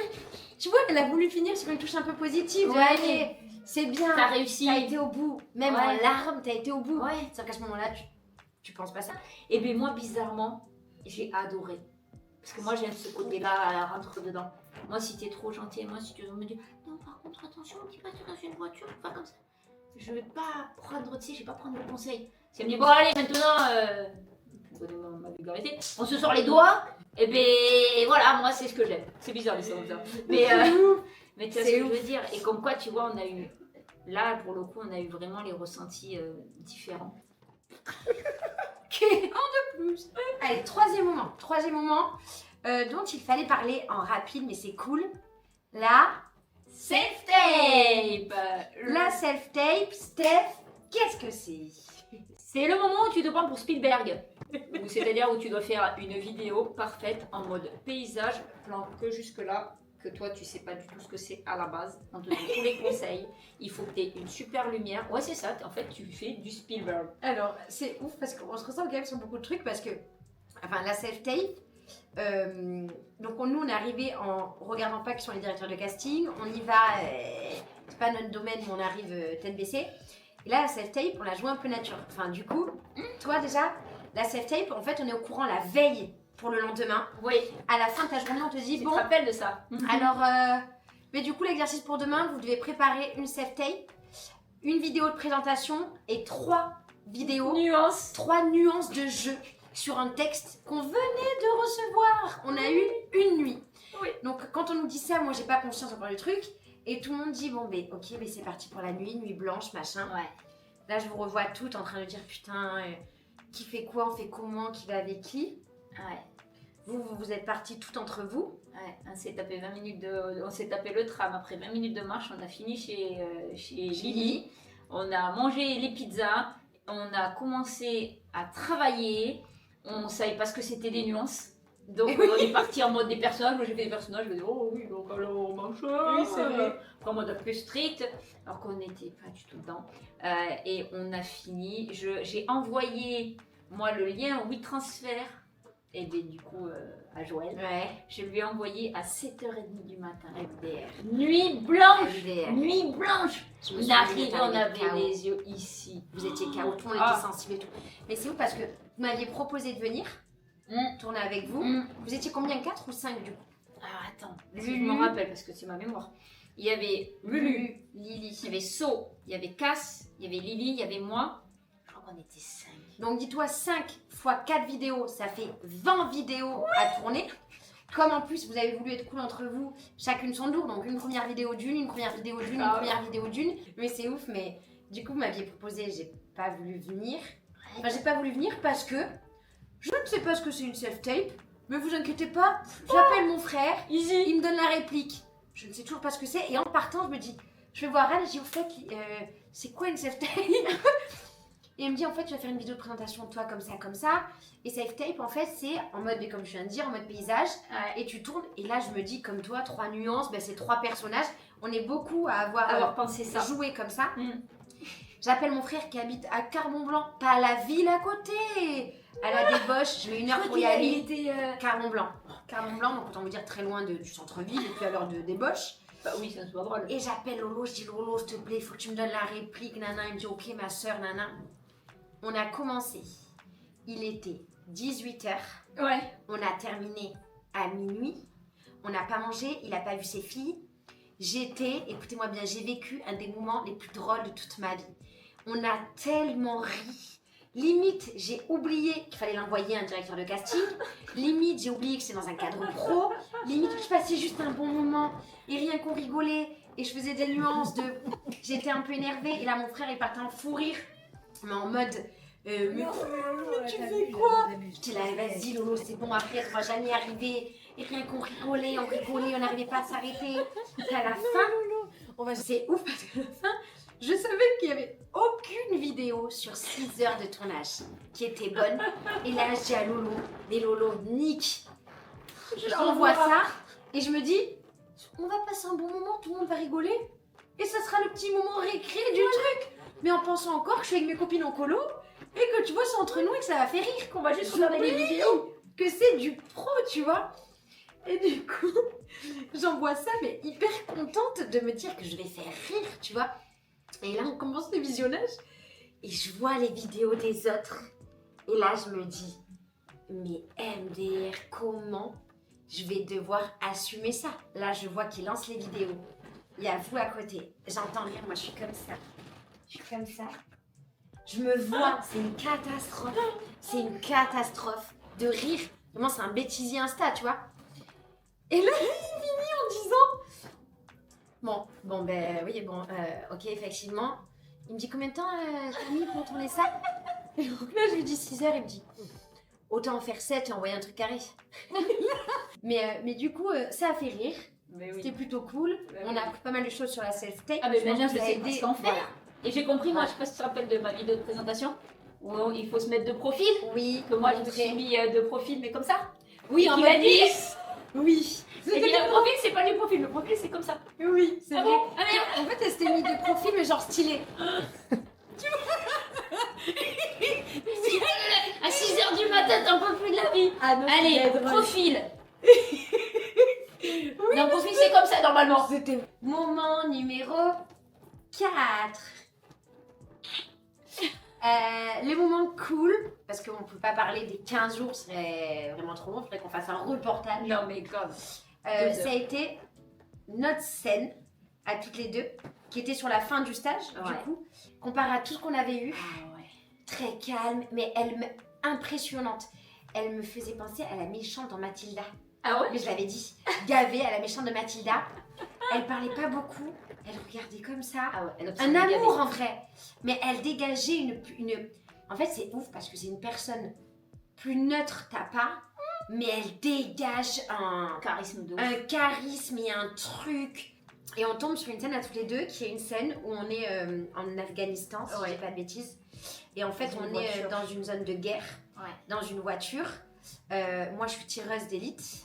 [SPEAKER 2] tu vois, elle a voulu finir sur une touche un peu positive.
[SPEAKER 3] Ouais.
[SPEAKER 2] Allez, c'est bien.
[SPEAKER 3] T'as réussi.
[SPEAKER 2] T'as été au bout. Même
[SPEAKER 3] Ouais.
[SPEAKER 2] en larmes, t'as été au bout.
[SPEAKER 3] Ouais.
[SPEAKER 2] Sauf qu'à ce moment-là, tu penses pas ça.
[SPEAKER 3] Et bien moi, bizarrement, j'ai adoré. Parce que moi, j'aime ce côté-là, rentre dedans. Moi, si t'es trop gentil, moi, si tu veux me dire, non, par contre, attention, on dit pas dans une voiture, pas comme ça. Je vais pas prendre, tu sais, je vais pas prendre le conseil. Si elle me dit, bon, allez, maintenant, vous connaissez ma vulgarité, on se sort les doigts, et ben voilà, moi, c'est ce que j'aime. C'est bizarre, les comme ça. Mais tu sais ce que je veux dire. Et comme quoi, tu vois, on a eu, là, pour le coup, on a eu vraiment les ressentis différents.
[SPEAKER 2] Plus. Allez, troisième moment dont il fallait parler en rapide, mais c'est cool. La
[SPEAKER 3] Self-tape.
[SPEAKER 2] La self-tape, Steph, qu'est-ce que c'est?
[SPEAKER 3] C'est le moment où tu te prends pour Spielberg. C'est-à-dire où tu dois faire une vidéo parfaite en mode paysage, plan que jusque-là, que toi tu sais pas du tout ce que c'est à la base. On te donne tous les conseils. Il faut que tu aies une super lumière. Ouais, c'est ça, en fait, tu fais du Spielberg.
[SPEAKER 2] Alors, c'est ouf parce qu'on se ressemble quand même sur beaucoup de trucs parce que, enfin, la self-tape, donc nous on est arrivé en regardant pas qui sont les directeurs de casting, on y va, c'est pas notre domaine, mais on arrive tête baissée. Et là, la self-tape, on la joue un peu nature. Enfin, du coup, toi déjà, la self-tape, en fait, on est au courant la veille pour le lendemain.
[SPEAKER 3] Oui,
[SPEAKER 2] À la fin de ta journée, on te dit,
[SPEAKER 3] tu
[SPEAKER 2] bon,
[SPEAKER 3] te rappelles de ça.
[SPEAKER 2] alors, mais du coup, l'exercice pour demain, vous devez préparer une self-tape, une vidéo de présentation et 3 vidéos,
[SPEAKER 3] Nuance.
[SPEAKER 2] 3 nuances de jeu sur un texte qu'on venait de recevoir. On a eu une nuit.
[SPEAKER 3] Oui.
[SPEAKER 2] Donc, quand on nous dit ça, moi, j'ai pas conscience encore du truc. Et tout le monde dit, bon, ben, ok, mais c'est parti pour la nuit blanche, machin.
[SPEAKER 3] Ouais.
[SPEAKER 2] Là, je vous revois toutes en train de dire, putain, qui fait quoi, on fait comment, qui va avec qui.
[SPEAKER 3] Ouais.
[SPEAKER 2] Vous êtes partis toutes entre vous.
[SPEAKER 3] Ouais, on s'est tapé 20 minutes on s'est tapé le tram après 20 minutes de marche, on a fini chez Lily, on a mangé les pizzas, on a commencé à travailler, on savait pas ce que c'était des nuances. Donc on est parti en mode des personnages, moi j'ai fait des personnages, je me dis oh oui donc alors machin,
[SPEAKER 2] Oui, c'est vrai.
[SPEAKER 3] en mode plus strict, alors qu'on n'était pas du tout dedans. Et on a fini, j'ai envoyé moi le lien WeTransfer, et bien du coup à Joël.
[SPEAKER 2] Ouais.
[SPEAKER 3] Je lui ai envoyé à 7h30 du matin.
[SPEAKER 2] MDR.
[SPEAKER 3] Nuit blanche.
[SPEAKER 2] MDR.
[SPEAKER 3] Nuit blanche.
[SPEAKER 2] Je me
[SPEAKER 3] On
[SPEAKER 2] souviens,
[SPEAKER 3] arrive,
[SPEAKER 2] t'avais
[SPEAKER 3] on avait
[SPEAKER 2] KO.
[SPEAKER 3] les yeux ici.
[SPEAKER 2] Vous étiez KO, tout le monde
[SPEAKER 3] Ah.
[SPEAKER 2] était sensible et tout. Mais c'est ouf parce que vous m'aviez proposé de venir tourner avec vous. Vous étiez combien, 4 ou 5 du coup?
[SPEAKER 3] Alors attends,
[SPEAKER 2] Lulu.
[SPEAKER 3] je me rappelle parce que c'est ma mémoire. Il y avait Lulu,
[SPEAKER 2] Lily.
[SPEAKER 3] il y avait So, il y avait Cass, il y avait Lily, il y avait moi. Je crois qu'on était 5.
[SPEAKER 2] Donc dis-toi 5 fois 4 vidéos, ça fait 20 vidéos à tourner. Comme en plus vous avez voulu être cool entre vous, chacune son tour, donc une première vidéo d'une, une première vidéo d'une, une première vidéo d'une. Mais c'est ouf, mais du coup vous m'aviez proposé, j'ai pas voulu venir. Enfin j'ai pas voulu venir parce que je ne sais pas ce que c'est une self-tape, mais vous inquiétez pas, j'appelle mon frère,
[SPEAKER 3] Easy.
[SPEAKER 2] il me donne la réplique. Je ne sais toujours pas ce que c'est, et en partant je me dis, je vais voir Anne, je dis au fait, c'est quoi une self-tape? Et il me dit en fait tu vas faire une vidéo de présentation de toi comme ça. Et self-tape en fait c'est en mode, comme je viens de dire, en mode paysage.
[SPEAKER 3] Ouais.
[SPEAKER 2] Et tu tournes et là je me dis comme toi 3 nuances, ben, c'est 3 personnages. On est beaucoup à avoir
[SPEAKER 3] pensé ça.
[SPEAKER 2] joué comme ça.
[SPEAKER 3] Mm.
[SPEAKER 2] J'appelle mon frère qui habite à Carbon-Blanc, pas la ville à côté. À la débauche, je mets 1 heure pour y aller. Carbon-Blanc. Carbon-Blanc, donc autant vous dire très loin du centre-ville et puis à l'heure de débauche.
[SPEAKER 3] Bah oui, ça se voit drôle.
[SPEAKER 2] Et j'appelle Lolo, je dis Lolo, s'il te plaît, faut que tu me donnes la réplique, nana. Il me dit ok ma soeur, nana. On a commencé, il était 18h,
[SPEAKER 3] Ouais.
[SPEAKER 2] on a terminé à minuit, on n'a pas mangé, il n'a pas vu ses filles. Écoutez-moi bien, j'ai vécu un des moments les plus drôles de toute ma vie. On a tellement ri. Limite, j'ai oublié qu'il fallait l'envoyer à un directeur de casting. Limite, j'ai oublié que c'est dans un cadre pro. Limite, je passais juste un bon moment et rien qu'on rigolait. Et je faisais des nuances de... J'étais un peu énervée et là, mon frère est parti en fou rire. mais en mode. Mais tu fais quoi? J'étais là, vas-y Lolo, c'est bon, après on va jamais y arriver. Et rien qu'on rigolait, on n'arrivait pas à s'arrêter. Et à la fin, c'est ouf parce qu'à la fin, je savais qu'il n'y avait aucune vidéo sur 6 heures de tournage qui était bonne. Et là, je dis à Lolo, mais Lolo, nique. J'envoie ça et je me dis, on va passer un bon moment, tout le monde va rigoler. Et ça sera le petit moment récré du truc. Mais en pensant encore que je suis avec mes copines en colo et que tu vois, c'est entre nous et que ça va faire rire.
[SPEAKER 3] Qu'on va juste regarder les vidéos.
[SPEAKER 2] Que c'est du pro, tu vois. Et du coup, j'envoie ça, mais hyper contente de me dire que je vais faire rire, tu vois. Et là, on commence le visionnage et je vois les vidéos des autres. Et là, je me dis, mais MDR, comment je vais devoir assumer ça? Là, je vois qu'il lance les vidéos. Il y a vous à côté. J'entends rire, moi, je suis comme ça. Je suis comme ça. Je me vois, c'est une catastrophe. C'est une catastrophe de rire. Vraiment, c'est un bêtisier Insta, tu vois. Et là, il finit en disant... Bon, ben oui, bon, ok, effectivement. Il me dit combien de temps t'as mis pour tourner ça? Et donc là, je lui dis 6 heures, il me dit autant en faire 7 et envoyer un truc carré. mais du coup, ça a fait rire. C'était plutôt cool. On a appris pas mal de choses sur la self-tape.
[SPEAKER 3] Ah, mais
[SPEAKER 2] Je pense
[SPEAKER 3] maintenant,
[SPEAKER 2] que
[SPEAKER 3] je
[SPEAKER 2] ça a
[SPEAKER 3] sais
[SPEAKER 2] aidé.
[SPEAKER 3] ce qu'on fait.
[SPEAKER 2] Voilà.
[SPEAKER 3] Et j'ai compris, moi, je sais pas si tu te rappelles de ma vidéo de présentation, où il faut se mettre de profil.
[SPEAKER 2] Oui,
[SPEAKER 3] Que moi, je me
[SPEAKER 2] montrer.
[SPEAKER 3] suis mis de profil, mais comme ça.
[SPEAKER 2] Oui,
[SPEAKER 3] Et
[SPEAKER 2] en
[SPEAKER 3] qui
[SPEAKER 2] mode
[SPEAKER 3] m'a dit.
[SPEAKER 2] oui.
[SPEAKER 3] Et puis le profil, c'est pas du profil, le profil, c'est comme ça.
[SPEAKER 2] Oui, c'est
[SPEAKER 3] Ah
[SPEAKER 2] vrai.
[SPEAKER 3] bon? Ah merde.
[SPEAKER 2] En fait, elle s'était mis de profil, mais genre stylé.
[SPEAKER 3] À 6h du matin, t'en peux plus de la vie.
[SPEAKER 2] Ah non,
[SPEAKER 3] Allez, profil. Non, profil, c'est comme ça, normalement.
[SPEAKER 2] C'était moment numéro 4. Les moments cool, parce qu'on ne peut pas parler des 15 jours, ce serait vraiment trop long, il faudrait qu'on fasse un reportage.
[SPEAKER 3] Non, mais comme.
[SPEAKER 2] Ça a été notre scène, à toutes les deux, qui était sur la fin du stage, du
[SPEAKER 3] Ouais.
[SPEAKER 2] coup, comparé à tout ce qu'on avait eu.
[SPEAKER 3] Ah ouais.
[SPEAKER 2] Très calme, mais impressionnante. Elle me faisait penser à la méchante dans Mathilda.
[SPEAKER 3] Ah ouais?
[SPEAKER 2] Mais je l'avais dit, gavée à la méchante de Mathilda. Elle parlait pas beaucoup, elle regardait comme ça.
[SPEAKER 3] Ah ouais, elle
[SPEAKER 2] Un
[SPEAKER 3] observe les
[SPEAKER 2] amour
[SPEAKER 3] gavés.
[SPEAKER 2] en vrai. Mais elle dégageait une... En fait, c'est ouf parce que c'est une personne plus neutre, t'as pas, mais elle dégage
[SPEAKER 3] Charisme de ouf.
[SPEAKER 2] un charisme et un truc. Et on tombe sur une scène à toutes les deux qui est une scène où on est en Afghanistan, si
[SPEAKER 3] Ouais.
[SPEAKER 2] je dis pas de bêtises. Et en fait,
[SPEAKER 3] Dans une
[SPEAKER 2] on est
[SPEAKER 3] voiture.
[SPEAKER 2] dans une zone de guerre,
[SPEAKER 3] Ouais.
[SPEAKER 2] dans une voiture. Moi, je suis tireuse d'élite.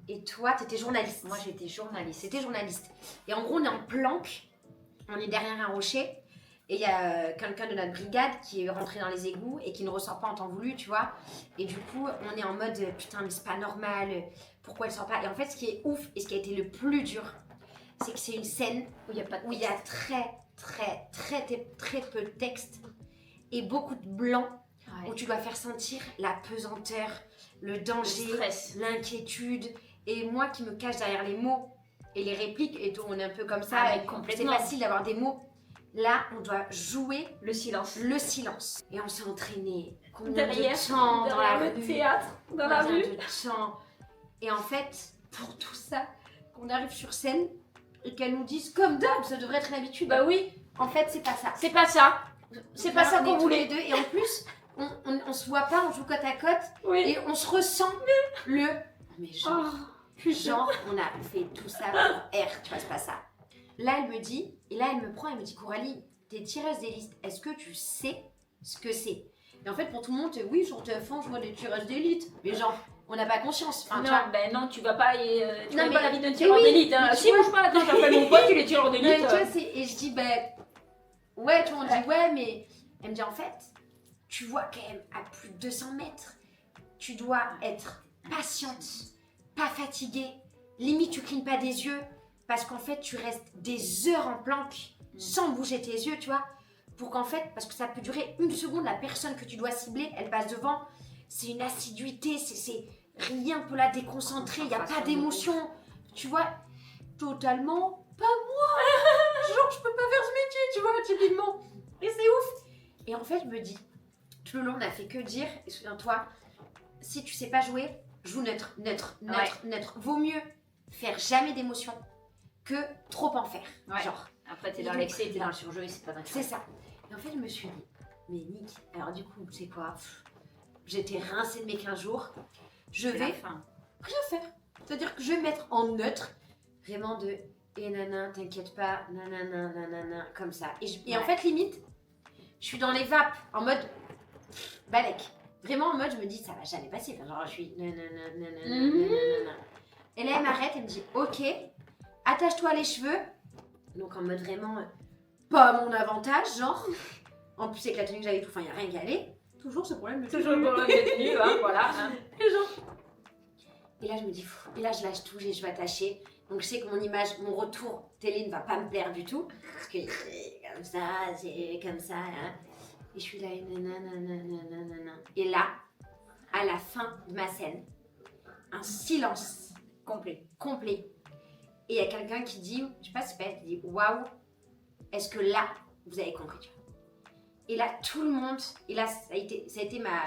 [SPEAKER 2] Et toi, t'étais journaliste.
[SPEAKER 3] Moi, j'étais journaliste.
[SPEAKER 2] C'était journaliste. Et en gros, on est en planque. On est derrière un rocher. Et il y a quelqu'un de notre brigade qui est rentré dans les égouts et qui ne ressort pas en temps voulu, tu vois. Et du coup, on est en mode putain, mais c'est pas normal. Pourquoi elle sort pas? Et en fait, ce qui est ouf et ce qui a été le plus dur, c'est que c'est une scène
[SPEAKER 3] Où il n'y a pas de
[SPEAKER 2] où il y a très peu de texte et beaucoup de blanc
[SPEAKER 3] Ouais.
[SPEAKER 2] où tu dois faire sentir la pesanteur, le
[SPEAKER 3] Le
[SPEAKER 2] danger,
[SPEAKER 3] stress.
[SPEAKER 2] l'inquiétude. Et moi qui me cache derrière les mots et les répliques, et tout, on est un peu comme ça,
[SPEAKER 3] Ah, mais
[SPEAKER 2] c'est
[SPEAKER 3] complètement.
[SPEAKER 2] facile d'avoir des mots. Là, on doit jouer
[SPEAKER 3] Le silence.
[SPEAKER 2] le silence. Et on s'est entraîné combien
[SPEAKER 3] Derrière,
[SPEAKER 2] de temps dans la
[SPEAKER 3] derrière
[SPEAKER 2] rue,
[SPEAKER 3] le théâtre, dans la
[SPEAKER 2] combien
[SPEAKER 3] rue.
[SPEAKER 2] de temps. Et en fait, pour tout ça, qu'on arrive sur scène et qu'elle nous dise comme d'hab, ça devrait être une habitude.
[SPEAKER 3] Bah oui,
[SPEAKER 2] En fait, c'est pas ça.
[SPEAKER 3] c'est pas ça. C'est
[SPEAKER 2] Donc
[SPEAKER 3] pas
[SPEAKER 2] là,
[SPEAKER 3] ça
[SPEAKER 2] on est
[SPEAKER 3] qu'on
[SPEAKER 2] tous
[SPEAKER 3] voulait.
[SPEAKER 2] les deux. Et en plus, on se voit pas, on joue côte à côte
[SPEAKER 3] Oui.
[SPEAKER 2] et on se ressent le. Mais genre,
[SPEAKER 3] Oh,
[SPEAKER 2] genre, on a fait tout ça pour R, tu vois, c'est pas ça. Là, elle me dit, et là, elle me prend, elle me dit, Coralie, t'es tireuse d'élite, est-ce que tu sais ce que c'est? Et en fait, pour tout le monde, oui, sur TF1, je vois des tireuses d'élite, mais genre, on n'a pas conscience. Enfin, tu vois.
[SPEAKER 3] non, ben non, tu vas pas, tu
[SPEAKER 2] Non,
[SPEAKER 3] vas
[SPEAKER 2] mais-
[SPEAKER 3] pas la vie d'un tireur
[SPEAKER 2] oui,
[SPEAKER 3] d'élite. Hein.
[SPEAKER 2] mais tu
[SPEAKER 3] Si,
[SPEAKER 2] vois-
[SPEAKER 3] bouge pas, attends, j'appelle mon pote, il est tireur
[SPEAKER 2] Ouais,
[SPEAKER 3] d'élite.
[SPEAKER 2] tu vois, et je dis, ouais, tu vois, on dit, ouais, mais elle me dit, en fait, tu vois quand même à plus de 200 mètres, tu dois être patiente, pas fatiguée, limite tu clignes pas des yeux, parce qu'en fait, tu restes des heures en planque sans bouger tes yeux, tu vois, pour qu'en fait, parce que ça peut durer une seconde, la personne que tu dois cibler, elle passe devant, c'est une assiduité, c'est rien peut la déconcentrer, il n'y a pas d'émotion, tu vois, totalement pas moi. Genre, je peux pas faire ce métier, tu vois, typiquement. Et c'est ouf. Et en fait, je me dis, tout le long, on n'a fait que dire, et souviens-toi, si tu sais pas jouer, joue neutre. Vaut mieux faire jamais d'émotion que trop en faire.
[SPEAKER 3] Ouais.
[SPEAKER 2] Genre,
[SPEAKER 3] Après, t'es
[SPEAKER 2] Et
[SPEAKER 3] dans
[SPEAKER 2] donc,
[SPEAKER 3] l'excès, t'es dans le surjeu et c'est pas
[SPEAKER 2] c'est
[SPEAKER 3] naturel.
[SPEAKER 2] ça. Et en fait, je me suis dit, Mais Nick, alors du coup, tu sais quoi, j'étais rincée de mes 15 jours. Je
[SPEAKER 3] C'est la
[SPEAKER 2] vais
[SPEAKER 3] fin.
[SPEAKER 2] rien faire. C'est-à-dire que je vais mettre en neutre, vraiment de et nana, t'inquiète pas, nanana, nanana, comme ça. Et en fait, limite, je suis dans les vapes, en mode balèque. Vraiment en mode, je me dis, ça va jamais passer. Enfin, genre, je suis nanana, nanana, nanana. Et là, elle m'arrête, elle me dit, ok, attache-toi les cheveux. Donc en mode vraiment, pas à mon avantage, genre. En plus, avec la tenue que j'avais tout, enfin, il n'y a rien qui allait. Toujours ce problème de
[SPEAKER 3] Toujours le problème de tenue, hein, voilà. Hein.
[SPEAKER 2] Et là, je me dis, et là, je lâche tout, je vais attacher. Donc, je sais que mon image, mon retour télé ne va pas me plaire du tout. Parce que c'est comme ça. Hein. Et je suis là, et nanana. Et là, à la fin de ma scène, un silence complet. Et il y a quelqu'un qui dit, je sais pas si c'est elle, qui dit, waouh, est-ce que là, vous avez compris, tu vois. Et là, tout le monde, et là, ça a été ma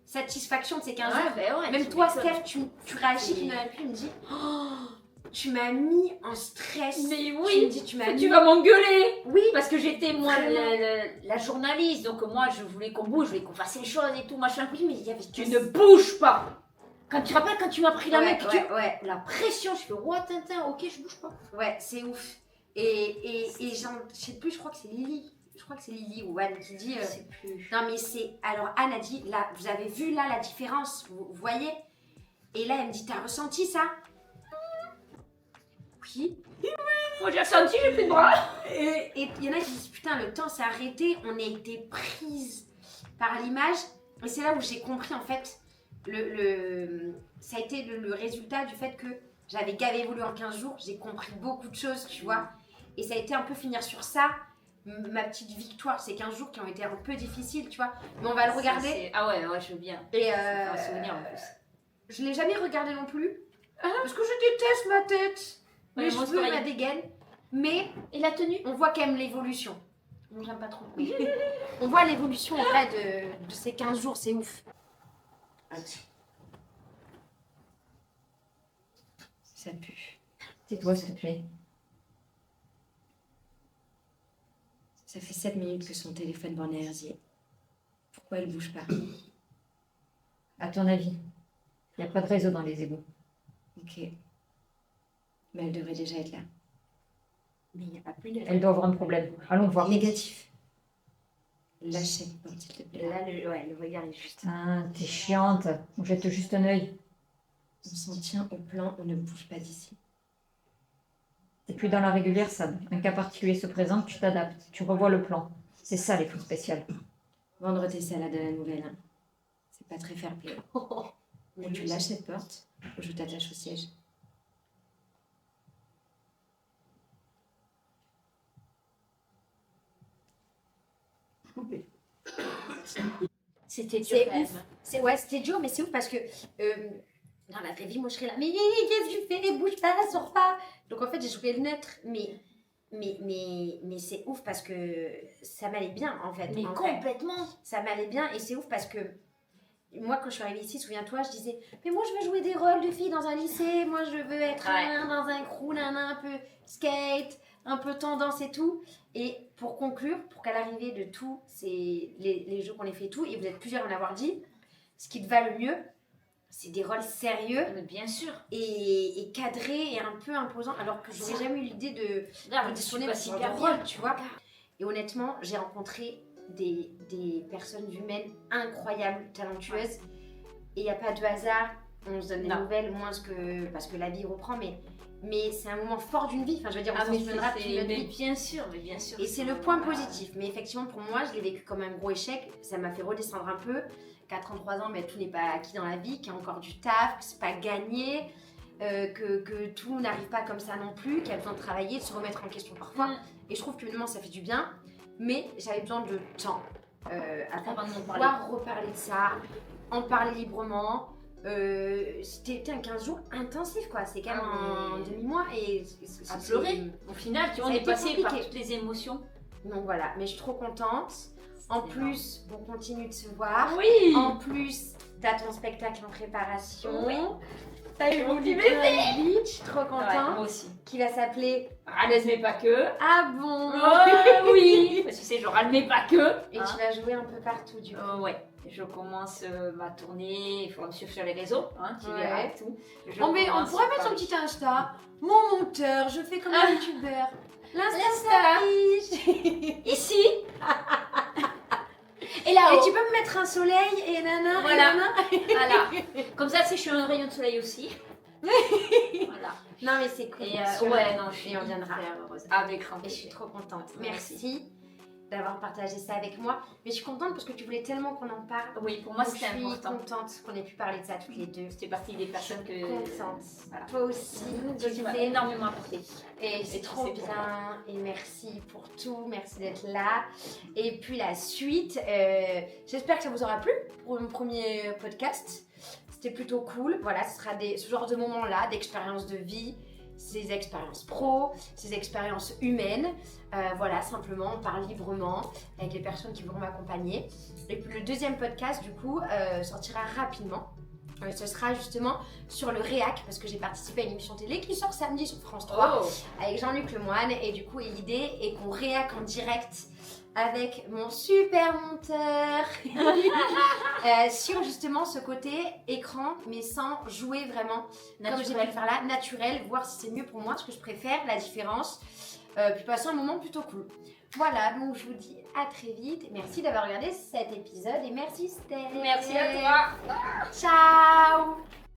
[SPEAKER 2] satisfaction de ces 15 jours.
[SPEAKER 3] Bah ouais,
[SPEAKER 2] Même toi, Steph, tu réagis, tu m'as pu me dire, oh, tu m'as mis en stress.
[SPEAKER 3] Mais
[SPEAKER 2] Tu
[SPEAKER 3] oui,
[SPEAKER 2] me dis, tu m'as mis...
[SPEAKER 3] tu vas m'engueuler.
[SPEAKER 2] Oui,
[SPEAKER 3] Parce que j'étais moi
[SPEAKER 2] Vraiment.
[SPEAKER 3] la journaliste, donc moi je voulais qu'on bouge, je voulais qu'on fasse les choses et tout, machin.
[SPEAKER 2] oui, mais il y avait...
[SPEAKER 3] Tu ne bouges pas. Quand tu te rappelles quand tu m'as pris la main, que
[SPEAKER 2] ouais,
[SPEAKER 3] la pression, je fais what, Tintin, ok, je bouge pas.
[SPEAKER 2] ouais, c'est ouf. Et genre, je sais plus, je crois que c'est Lily. Je crois que c'est Lily ou Anne qui dit...
[SPEAKER 3] Je sais plus.
[SPEAKER 2] Non mais c'est... Alors Anne a dit, là, vous avez vu là la différence, vous voyez? Et là elle me dit, t'as ressenti ça? Oui.
[SPEAKER 3] Moi j'ai ressenti, j'ai plus de bras.
[SPEAKER 2] Et il y en a qui disent, putain, le temps s'est arrêté, on a été prise par l'image. Et c'est là où j'ai compris en fait, ça a été le résultat du fait que j'avais gavé évolué en 15 jours, j'ai compris beaucoup de choses, tu vois. Et ça a été un peu finir sur ça. Ma petite victoire, ces 15 jours qui ont été un peu difficiles, tu vois. Mais on va le regarder.
[SPEAKER 3] Ah ouais, je veux bien.
[SPEAKER 2] Et
[SPEAKER 3] C'est un souvenir en plus.
[SPEAKER 2] je l'ai jamais regardé non plus. Parce que je déteste ma tête,
[SPEAKER 3] Ouais,
[SPEAKER 2] mes
[SPEAKER 3] moi, c'est
[SPEAKER 2] cheveux,
[SPEAKER 3] pareil.
[SPEAKER 2] ma dégaine. Mais
[SPEAKER 3] Et la tenue?
[SPEAKER 2] on voit quand même l'évolution. Moi, j'aime pas trop. On voit l'évolution en vrai de ces 15 jours, c'est ouf.
[SPEAKER 4] Ça pue.
[SPEAKER 5] Tais-toi, s'il te plaît.
[SPEAKER 4] Ça fait 7 minutes que son téléphone borné est résilié. Pourquoi elle bouge pas?
[SPEAKER 5] À ton avis, il n'y a pas de réseau dans les égouts.
[SPEAKER 4] Ok. Mais elle devrait déjà être là.
[SPEAKER 6] Mais il n'y a pas plus de...
[SPEAKER 5] Elle doit avoir un problème. Allons voir.
[SPEAKER 4] Négatif. Lâche cette porte, s'il te plaît.
[SPEAKER 6] Là, le regard est juste...
[SPEAKER 5] Putain, t'es chiante. On jette juste un œil.
[SPEAKER 4] On s'en tient au plan, on ne bouge pas d'ici.
[SPEAKER 5] T'es plus dans la régulière, Sad. Un cas particulier se présente, tu t'adaptes. Tu revois le plan. C'est ça, les fous spéciales.
[SPEAKER 4] Vendre tes salades à la nouvelle, hein. C'est pas très fair play. Ou tu lâches cette porte, ou je t'attache au siège.
[SPEAKER 3] C'était dur
[SPEAKER 2] C'est
[SPEAKER 3] quand
[SPEAKER 2] ouf.
[SPEAKER 3] même.
[SPEAKER 2] Ouais, c'était dur, mais c'est ouf parce que dans la vraie vie, moi je serais là. Mais qu'est-ce que tu fais? Bouge pas, sors pas. Donc en fait, j'ai joué le neutre, mais c'est ouf parce que ça m'allait bien en fait.
[SPEAKER 3] Mais
[SPEAKER 2] en vrai.
[SPEAKER 3] complètement.
[SPEAKER 2] Ça m'allait bien et c'est ouf parce que moi, quand je suis arrivée ici, souviens-toi, je disais, mais moi je veux jouer des rôles de filles dans un lycée, moi je veux être dans un crew, un peu skate, un peu tendance et tout. Et pour conclure, pour qu'à l'arrivée de tous les jeux qu'on ait fait tout, et vous êtes plusieurs à en avoir dit, ce qui te va le mieux, c'est des rôles sérieux
[SPEAKER 3] Mais bien sûr.
[SPEAKER 2] et cadrés et un peu imposants, alors que j'aurais jamais eu l'idée de
[SPEAKER 3] Regarde, je
[SPEAKER 2] auditionner
[SPEAKER 3] suis pas
[SPEAKER 2] pour ce
[SPEAKER 3] super
[SPEAKER 2] genre de
[SPEAKER 3] bien.
[SPEAKER 2] rôle, tu vois. Et honnêtement, j'ai rencontré des personnes humaines incroyables, talentueuses. Et il n'y a pas de hasard. On se donne des
[SPEAKER 3] Non.
[SPEAKER 2] nouvelles, parce que la vie reprend, mais c'est un moment fort d'une vie. Enfin, je veux dire, on s'en
[SPEAKER 3] mais
[SPEAKER 2] souviendra toute notre
[SPEAKER 3] mais
[SPEAKER 2] vie.
[SPEAKER 3] bien sûr, mais bien sûr.
[SPEAKER 2] Et c'est le point positif. Mais effectivement, pour moi, je l'ai vécu comme un gros échec. Ça m'a fait redescendre un peu. Qu'à 33 ans, mais tout n'est pas acquis dans la vie, qu'il y a encore du taf, que c'est pas gagné, que tout n'arrive pas comme ça non plus, qu'il y a besoin de travailler, de se remettre en question parfois. Et je trouve que humainement, ça fait du bien. Mais j'avais besoin de temps
[SPEAKER 3] Avant de
[SPEAKER 2] pour
[SPEAKER 3] nous
[SPEAKER 2] pouvoir reparler de ça, en parler librement. C'était un 15 jours intensif, quoi. C'est quand même un demi-mois et
[SPEAKER 3] À pleurer. Au final, tu vois,
[SPEAKER 2] Ça
[SPEAKER 3] on
[SPEAKER 2] a
[SPEAKER 3] est
[SPEAKER 2] été
[SPEAKER 3] passé par
[SPEAKER 2] compliqué.
[SPEAKER 3] toutes les émotions.
[SPEAKER 2] Donc voilà, mais je suis trop contente. En
[SPEAKER 3] C'est
[SPEAKER 2] plus, on continue de se voir.
[SPEAKER 3] Oui.
[SPEAKER 2] En plus, t'as ton spectacle en préparation.
[SPEAKER 3] Oui.
[SPEAKER 2] Ça y est, mon petit bébé. Je suis trop
[SPEAKER 3] Ouais,
[SPEAKER 2] contente.
[SPEAKER 3] moi aussi.
[SPEAKER 2] Qui va s'appeler.
[SPEAKER 3] Râleuse mais pas que.
[SPEAKER 2] Ah bon.
[SPEAKER 3] Oui. Parce que tu sais, je râle mais pas que.
[SPEAKER 2] Et tu vas jouer un peu partout du coup.
[SPEAKER 3] Ouais. Je commence ma tournée, il faut me suivre sur les réseaux, hein, tu
[SPEAKER 2] Ouais.
[SPEAKER 3] verras tout. Je
[SPEAKER 2] Oh, mais on
[SPEAKER 3] commence
[SPEAKER 2] pourrait mettre
[SPEAKER 3] par-
[SPEAKER 2] son petit Insta. Mon monteur, je fais comme un youtubeur.
[SPEAKER 3] L'Insta.
[SPEAKER 2] L'Insta.
[SPEAKER 3] Ici. Et
[SPEAKER 2] Et
[SPEAKER 3] là-haut.
[SPEAKER 2] tu peux me mettre un soleil et nana.
[SPEAKER 3] Voilà.
[SPEAKER 2] Et nana.
[SPEAKER 3] Voilà. Comme ça, tu sais, je suis un rayon de soleil aussi. Voilà.
[SPEAKER 2] Non mais c'est cool.
[SPEAKER 3] Et
[SPEAKER 2] Sur-
[SPEAKER 3] ouais, non, je suis
[SPEAKER 2] Et on viendra.
[SPEAKER 3] hyper heureuse. Avec grand
[SPEAKER 2] Et je suis
[SPEAKER 3] plaisir.
[SPEAKER 2] trop contente.
[SPEAKER 3] Merci.
[SPEAKER 2] Merci d'avoir partagé ça avec moi. Mais je suis contente parce que tu voulais tellement qu'on en parle.
[SPEAKER 3] Oui, pour moi,
[SPEAKER 2] Donc,
[SPEAKER 3] c'était
[SPEAKER 2] je suis
[SPEAKER 3] important.
[SPEAKER 2] contente qu'on ait pu parler de ça toutes les deux.
[SPEAKER 3] C'était partie des personnes que.
[SPEAKER 2] Contente.
[SPEAKER 3] Voilà.
[SPEAKER 2] Toi aussi.
[SPEAKER 3] Tu m'as
[SPEAKER 2] sais.
[SPEAKER 3] énormément apporté.
[SPEAKER 2] Et c'est
[SPEAKER 3] tu
[SPEAKER 2] trop
[SPEAKER 3] sais pourquoi.
[SPEAKER 2] bien. Et merci pour tout. Merci d'être là. Et puis la suite, j'espère que ça vous aura plu pour mon premier podcast. C'était plutôt cool. Voilà, ce sera ce genre de moments-là, d'expériences de vie, ces expériences pro, ces expériences humaines. Voilà, simplement, on parle librement avec les personnes qui vont m'accompagner. Et puis le deuxième podcast, du coup, sortira rapidement. Ce sera justement sur le réac, parce que j'ai participé à une émission télé qui sort samedi sur France 3 avec Jean-Luc Lemoine. Et du coup, l'idée est qu'on réac en direct avec mon super monteur sur justement ce côté écran, mais sans jouer vraiment comme j'ai pu le faire là, naturel, voir si c'est mieux pour moi, ce que je préfère, la différence, puis passer un moment plutôt cool. Voilà, donc je vous dis à très vite. Merci d'avoir regardé cet épisode et merci Steph.
[SPEAKER 3] Merci à toi.
[SPEAKER 2] Ciao.